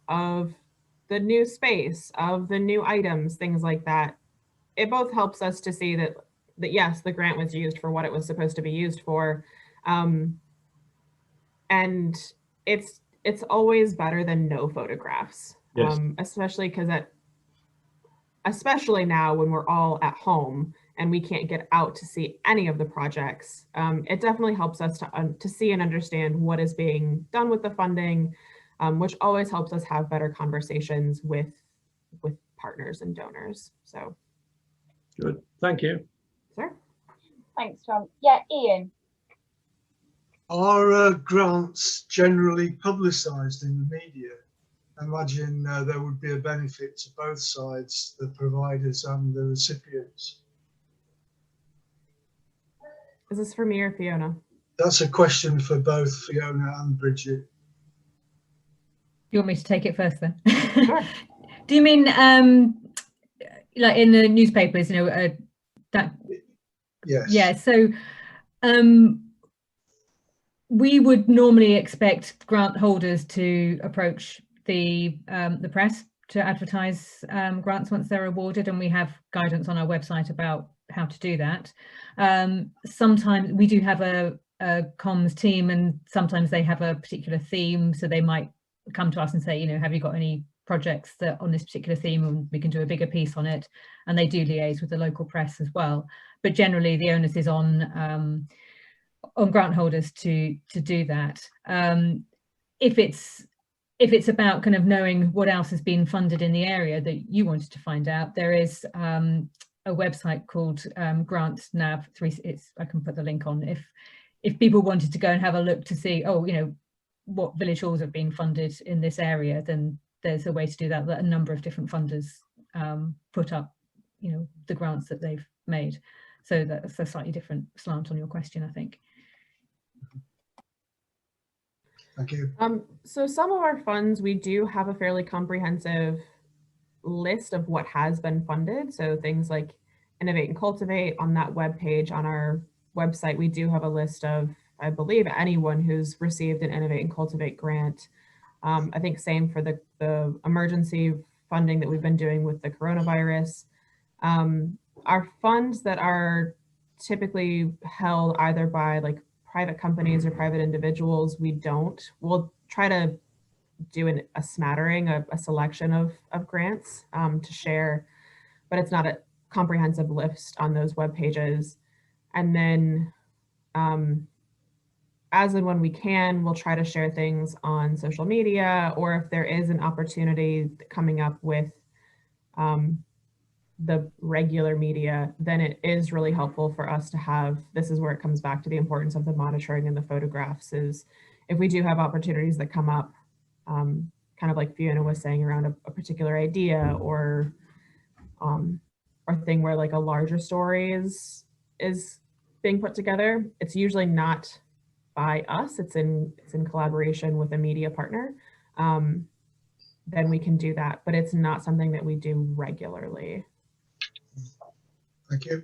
of the new space, of the new items, things like that. It both helps us to see that yes, the grant was used for what it was supposed to be used for. And it's always better than no photographs. Yes. Especially now when we're all at home and we can't get out to see any of the projects. It definitely helps us to see and understand what is being done with the funding, which always helps us have better conversations with partners and donors. So. Good, thank you. Sure. Thanks, John. Yeah, Ian. Are grants generally publicised in the media? I imagine there would be a benefit to both sides, the providers and the recipients. Is this for me or Fiona? That's a question for both Fiona and Bridget. You want me to take it first then? Sure. Do you mean like in the newspapers, that? Yes. Yeah, so we would normally expect grant holders to approach the press to advertise grants once they're awarded, and we have guidance on our website about how to do that. Sometimes we do have a comms team, and sometimes they have a particular theme, so they might come to us and say, have you got any projects that on this particular theme, and we can do a bigger piece on it, and they do liaise with the local press as well. But generally the onus is on grant holders to do that. If it's about kind of knowing what else has been funded in the area that you wanted to find out, there is a website called GrantNav3. I can put the link on if people wanted to go and have a look to see, oh, you know, what village halls have been funded in this area, then there's a way to do that. That a number of different funders put up, you know, the grants that they've made. So that's a slightly different slant on your question, I think. Thank you. So some of our funds, we do have a fairly comprehensive list of what has been funded. So things like Innovate and Cultivate on that webpage on our website, we do have a list of, I believe, anyone who's received an Innovate and Cultivate grant. I think same for the emergency funding that we've been doing with the coronavirus. Our funds that are typically held either by like private companies or private individuals, we'll try to do a smattering, a selection of grants to share, but it's not a comprehensive list on those web pages. And then as and when we can, we'll try to share things on social media, or if there is an opportunity coming up with the regular media, then it is really helpful for us to have, this is where it comes back to the importance of the monitoring and the photographs, is if we do have opportunities that come up, kind of like Fiona was saying, around a particular idea or thing where like a larger story is being put together, it's usually not by us, it's in collaboration with a media partner, then we can do that, but it's not something that we do regularly. Thank you.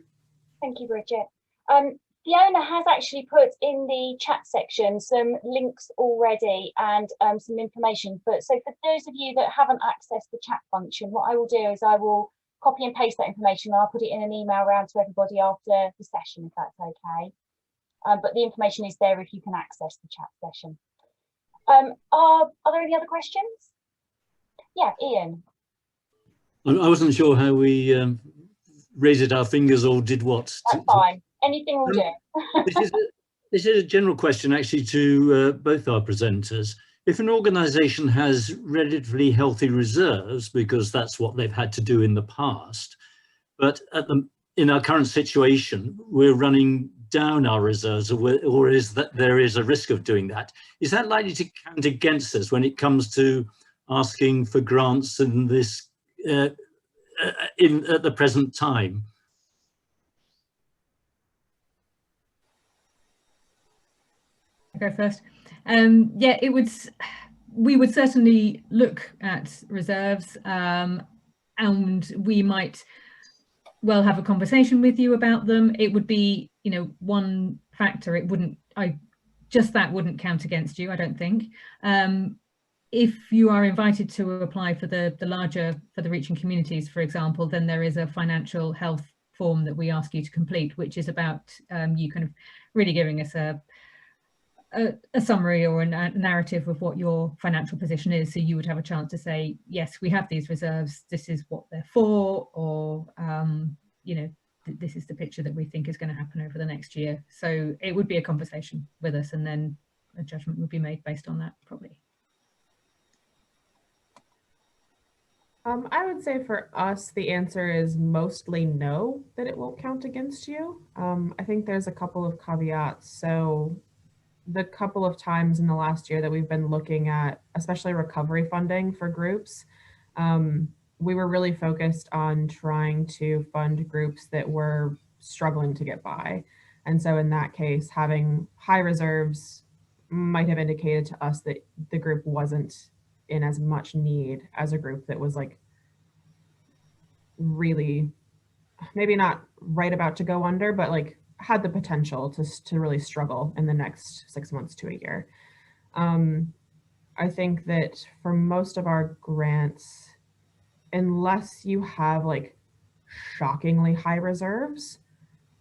Thank you, Bridget. Fiona has actually put in the chat section some links already and some information. But so for those of you that haven't accessed the chat function, what I will do is I will copy and paste that information. And I'll put it in an email around to everybody after the session, if that's okay. But the information is there if you can access the chat session. Are there any other questions? Yeah, Ian. I wasn't sure how we raised our fingers or did what. That's fine. Anything will do. This is a general question actually to both our presenters. If an organisation has relatively healthy reserves, because that's what they've had to do in the past, but in our current situation, we're running down our reserves, or is that there is a risk of doing that? Is that likely to count against us when it comes to asking for grants in this at the present time? I'll go first. Yeah, we would certainly look at reserves, and we might well have a conversation with you about them. It would be, you know, one factor. It wouldn't, that wouldn't count against you, I don't think. If you are invited to apply for the Reaching Communities, for example, then there is a financial health form that we ask you to complete, which is about you kind of really giving us a summary or a narrative of what your financial position is. So you would have a chance to say, yes, we have these reserves, this is what they're for, or, you know, this is the picture that we think is going to happen over the next year. So it would be a conversation with us, and then a judgment would be made based on that, probably. I would say for us, the answer is mostly no, that it won't count against you. I think there's a couple of caveats. So the couple of times in the last year that we've been looking at, especially recovery funding for groups, we were really focused on trying to fund groups that were struggling to get by. And so in that case, having high reserves might have indicated to us that the group wasn't in as much need as a group that was like really, maybe not right about to go under, but like had the potential to really struggle in the next 6 months to a year. I think that for most of our grants, unless you have like shockingly high reserves,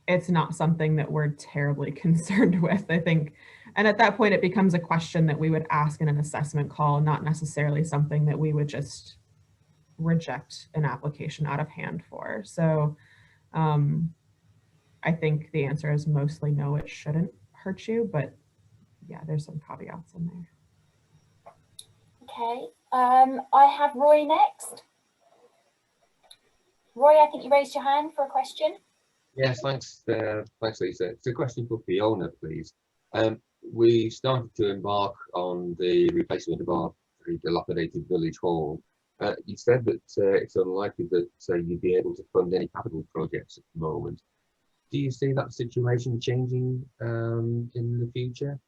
it's not something that we're terribly concerned with, I think. And at that point, it becomes a question that we would ask in an assessment call, not necessarily something that we would just reject an application out of hand for. So I think the answer is mostly no, it shouldn't hurt you, but yeah, there's some caveats in there. Okay, I have Roy next. Roy, I think you raised your hand for a question. Yes, thanks, Lisa. It's a question for Fiona, please. We started to embark on the replacement of our very dilapidated village hall. You said that it's unlikely that you'd be able to fund any capital projects at the moment. Do you see that situation changing in the future?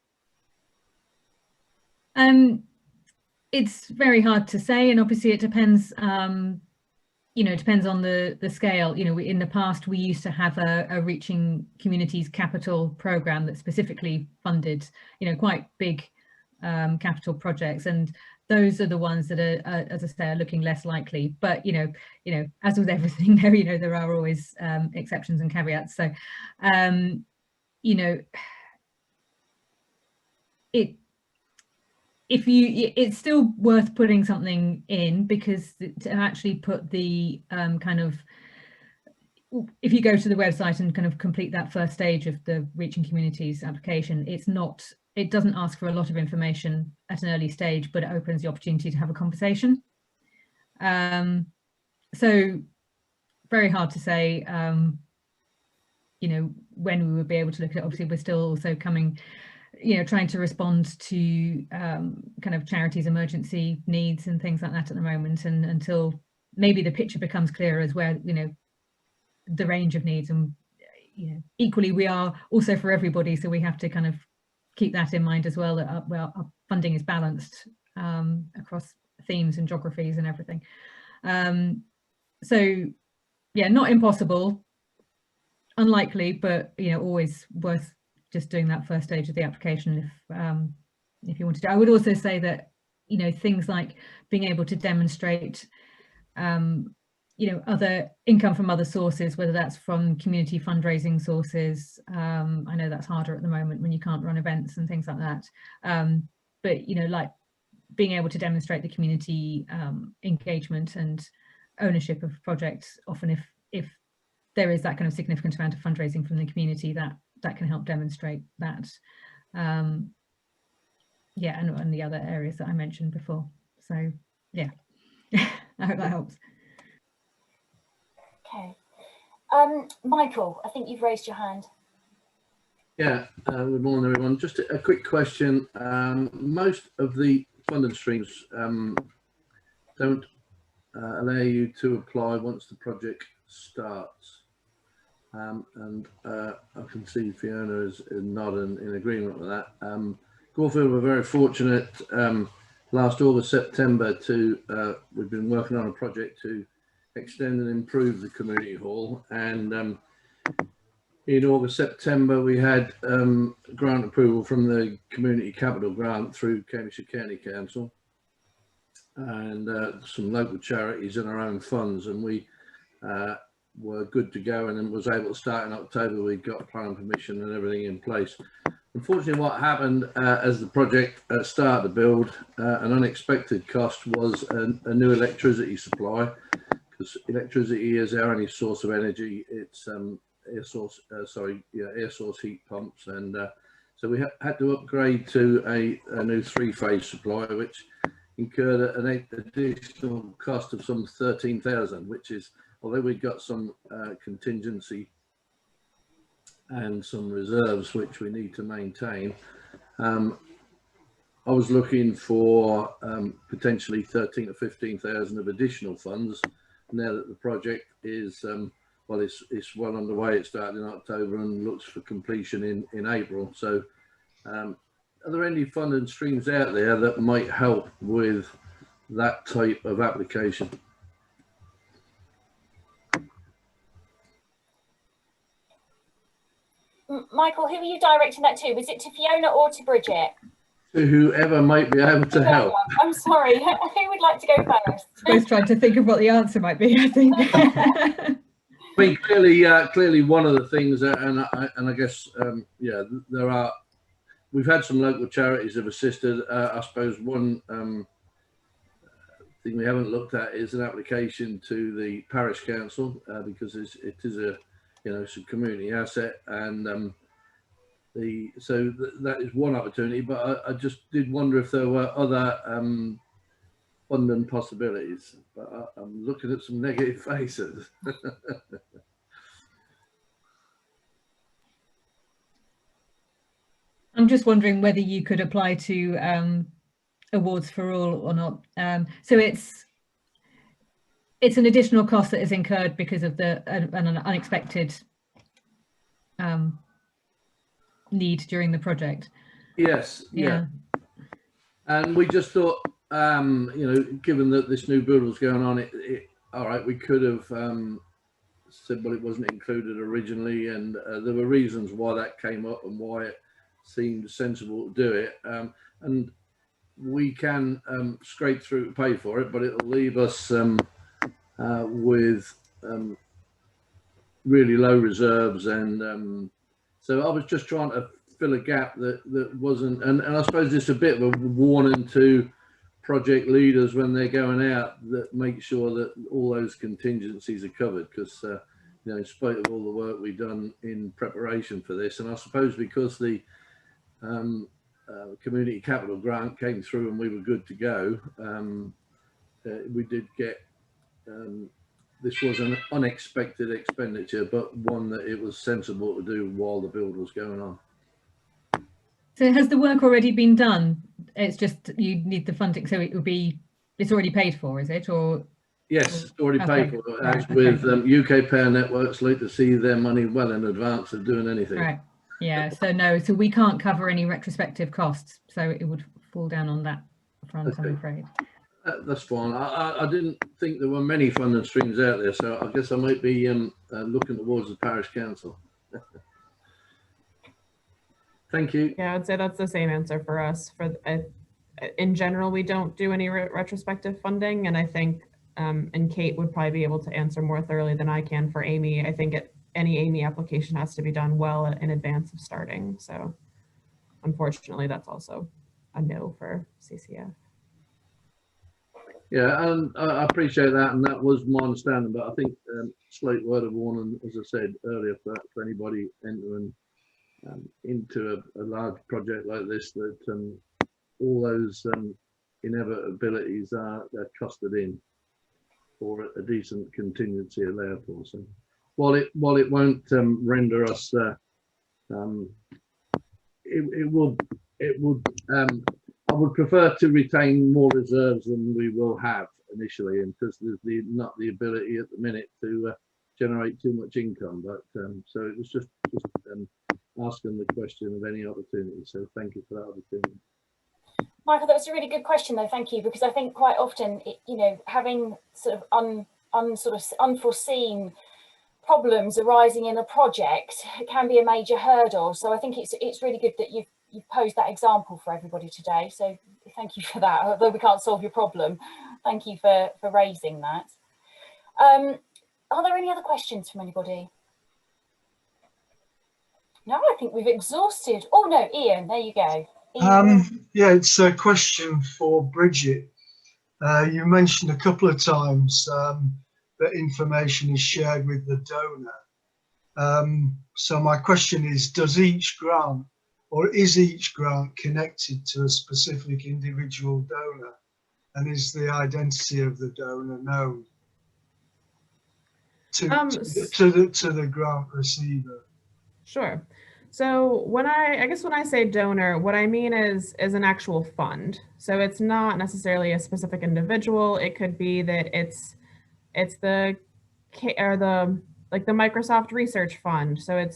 It's very hard to say, and obviously it depends. You know, it depends on the scale. You know, in the past we used to have a Reaching Communities Capital program that specifically funded, you know, quite big capital projects, and those are the ones that are, as I say, are looking less likely. But you know, as with everything, there, you know, there are always exceptions and caveats. So, you know, it's still worth putting something in, because to actually put the kind of, if you go to the website and kind of complete that first stage of the Reaching Communities application, it doesn't ask for a lot of information at an early stage, but it opens the opportunity to have a conversation. So very hard to say, you know, when we would be able to look at it. Obviously we're still also coming, you know, trying to respond to kind of charities' emergency needs and things like that at the moment, and until maybe the picture becomes clearer as where, you know, the range of needs, and you know, equally we are also for everybody, so we have to kind of keep that in mind as well, that our funding is balanced across themes and geographies and everything. So yeah, not impossible, unlikely, but you know, always worth just doing that first stage of the application if you wanted to. I would also say that, you know, things like being able to demonstrate you know, other income from other sources, whether that's from community fundraising sources. I know that's harder at the moment when you can't run events and things like that, but you know, like being able to demonstrate the community engagement and ownership of projects, often if there is that kind of significant amount of fundraising from the community, that can help demonstrate that. Yeah, and the other areas that I mentioned before. So yeah, I hope that helps. Okay, Michael, I think you've raised your hand. Yeah, good morning everyone. Just a quick question. Most of the funding streams don't allow you to apply once the project starts. And I can see Fiona is nodding in agreement with that. Caulfield were very fortunate last August, September to, we've been working on a project to extend and improve the community hall, and in August, September we had grant approval from the Community Capital Grant through Cambridgeshire County Council, and some local charities and our own funds, and we were good to go, and then was able to start in October. We got planning permission and everything in place. Unfortunately, what happened as the project started to build, an unexpected cost was a new electricity supply, because electricity is our only source of energy. It's air source heat pumps, and so we had to upgrade to a new 3-phase supply, which incurred an additional cost of some 13,000, which is, although we got some contingency and some reserves which we need to maintain, I was looking for potentially 13,000 to 15,000 of additional funds. Now that the project is well, it's well underway. It started in October and looks for completion in April. So are there any funding streams out there that might help with that type of application? Michael, who are you directing that to? Was it to Fiona or to Bridget? To whoever might be able to help. I'm sorry, who would like to go first? Both trying to think of what the answer might be, I think. I mean, clearly one of the things, and I guess, yeah, there are, we've had some local charities have assisted. I suppose one thing we haven't looked at is an application to the parish council because it is a, you know, it's a community asset, and that is one opportunity. But I just did wonder if there were other funding possibilities. But I'm looking at some negative faces. I'm just wondering whether you could apply to awards for all or not. So it's an additional cost that is incurred because of an unexpected need during the project. Yes, yeah. And we just thought, you know, given that this new build was going on, all right, we could have said, well, it wasn't included originally, and there were reasons why that came up and why it seemed sensible to do it. And we can scrape through to pay for it, but it'll leave us with really low reserves, and so I was just trying to fill a gap that wasn't, and I suppose it's a bit of a warning to project leaders when they're going out, that make sure that all those contingencies are covered, because you know, in spite of all the work we've done in preparation for this, and I suppose because the community capital grant came through and we were good to go, we did get this was an unexpected expenditure, but one that it was sensible to do while the build was going on. So has the work already been done? It's just you need the funding, so it's already paid for, is it? Or yes, it's already paid for. Right, as with UK Power Networks, like to see their money well in advance of doing anything. Right. Yeah. So no. So we can't cover any retrospective costs. So it would fall down on that front, Okay. I'm afraid. That's fine. I didn't think there were many funding streams out there, so I guess I might be looking towards the parish council. Thank you. Yeah, I'd say that's the same answer for us. In general, we don't do any retrospective funding, and I think, and Kate would probably be able to answer more thoroughly than I can for Amy. I think any Amy application has to be done well in advance of starting. So unfortunately, that's also a no for CCF. Yeah, and I appreciate that, and that was my understanding. But I think slight word of warning, as I said earlier, for anybody entering into a large project like this, that all those inevitabilities they're costed in for a decent contingency allowed for. So while it won't render us, it would. I would prefer to retain more reserves than we will have initially, and because there's not the ability at the minute to generate too much income. But so it was just asking the question of any opportunity. So thank you for that opportunity. Michael, that was a really good question, though. Thank you, because I think quite often, you know, having sort of unforeseen problems arising in a project can be a major hurdle. So I think it's really good that you've posed that example for everybody today. So thank you for that. Although we can't solve your problem, thank you for raising that. Are there any other questions from anybody? No, I think we've exhausted. Oh no, Ian, there you go. Yeah, it's a question for Bridget. You mentioned a couple of times that information is shared with the donor. So my question is, does each grant, or is each grant connected to a specific individual donor? And is the identity of the donor known to the grant receiver? Sure. So when I say donor, what I mean is an actual fund. So it's not necessarily a specific individual. It could be that it's the Microsoft Research Fund. So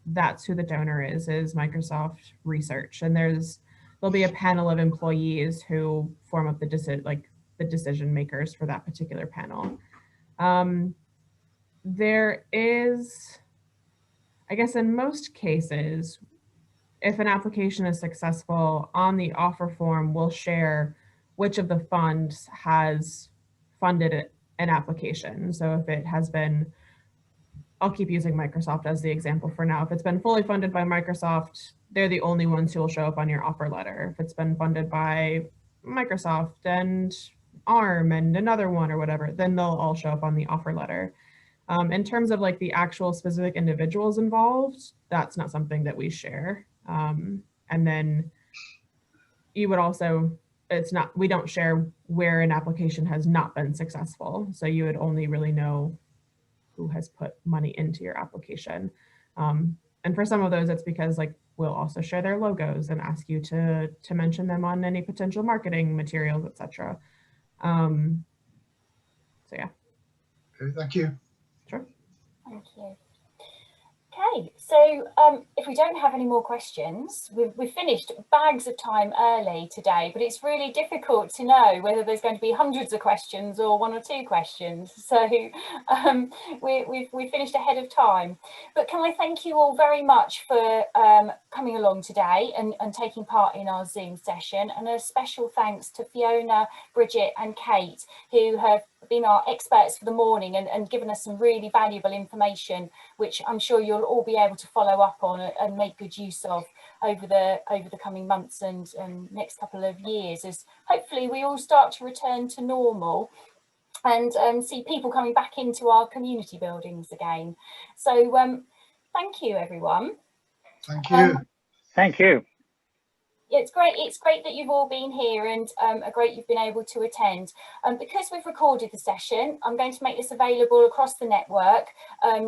that's who the donor is Microsoft Research, and there'll be a panel of employees who form up the decision makers for that particular panel. There is, I guess in most cases, if an application is successful, on the offer form, we'll share which of the funds has funded an application. So if it has been, I'll keep using Microsoft as the example for now. If it's been fully funded by Microsoft, they're the only ones who will show up on your offer letter. If it's been funded by Microsoft and arm and another one or whatever, then they'll all show up on the offer letter. In terms of like the actual specific individuals involved, that's not something that we share. And then you would also, we don't share where an application has not been successful. So you would only really know who has put money into your application. And for some of those, it's because like we'll also share their logos and ask you to mention them on any potential marketing materials, etc. So yeah. Okay, thank you. Sure. Thank you. Okay, so if we don't have any more questions, we've finished bags of time early today, but it's really difficult to know whether there's going to be hundreds of questions or 1 or 2 questions. So we finished ahead of time. But can I thank you all very much for coming along today and taking part in our Zoom session, and a special thanks to Fiona, Bridget and Kate, who have been our experts for the morning and given us some really valuable information, which I'm sure you'll all be able to follow up on and make good use of over the coming months and next couple of years, as hopefully we all start to return to normal and see people coming back into our community buildings again. So thank you, everyone. Thank you. Thank you. It's great that you've all been here, and great you've been able to attend. Because we've recorded the session, I'm going to make this available across the network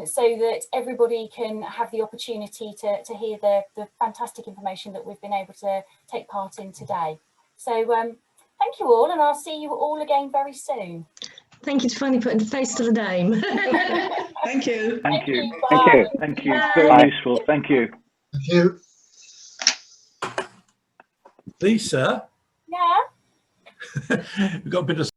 so that everybody can have the opportunity to hear the fantastic information that we've been able to take part in today. So thank you all, and I'll see you all again very soon. Thank you for finally putting the face to the name. Thank you. Thank you. Bye. Thank you. Thank you. Very useful. Thank you. Thank you. Lisa, Yeah. we've got a bit of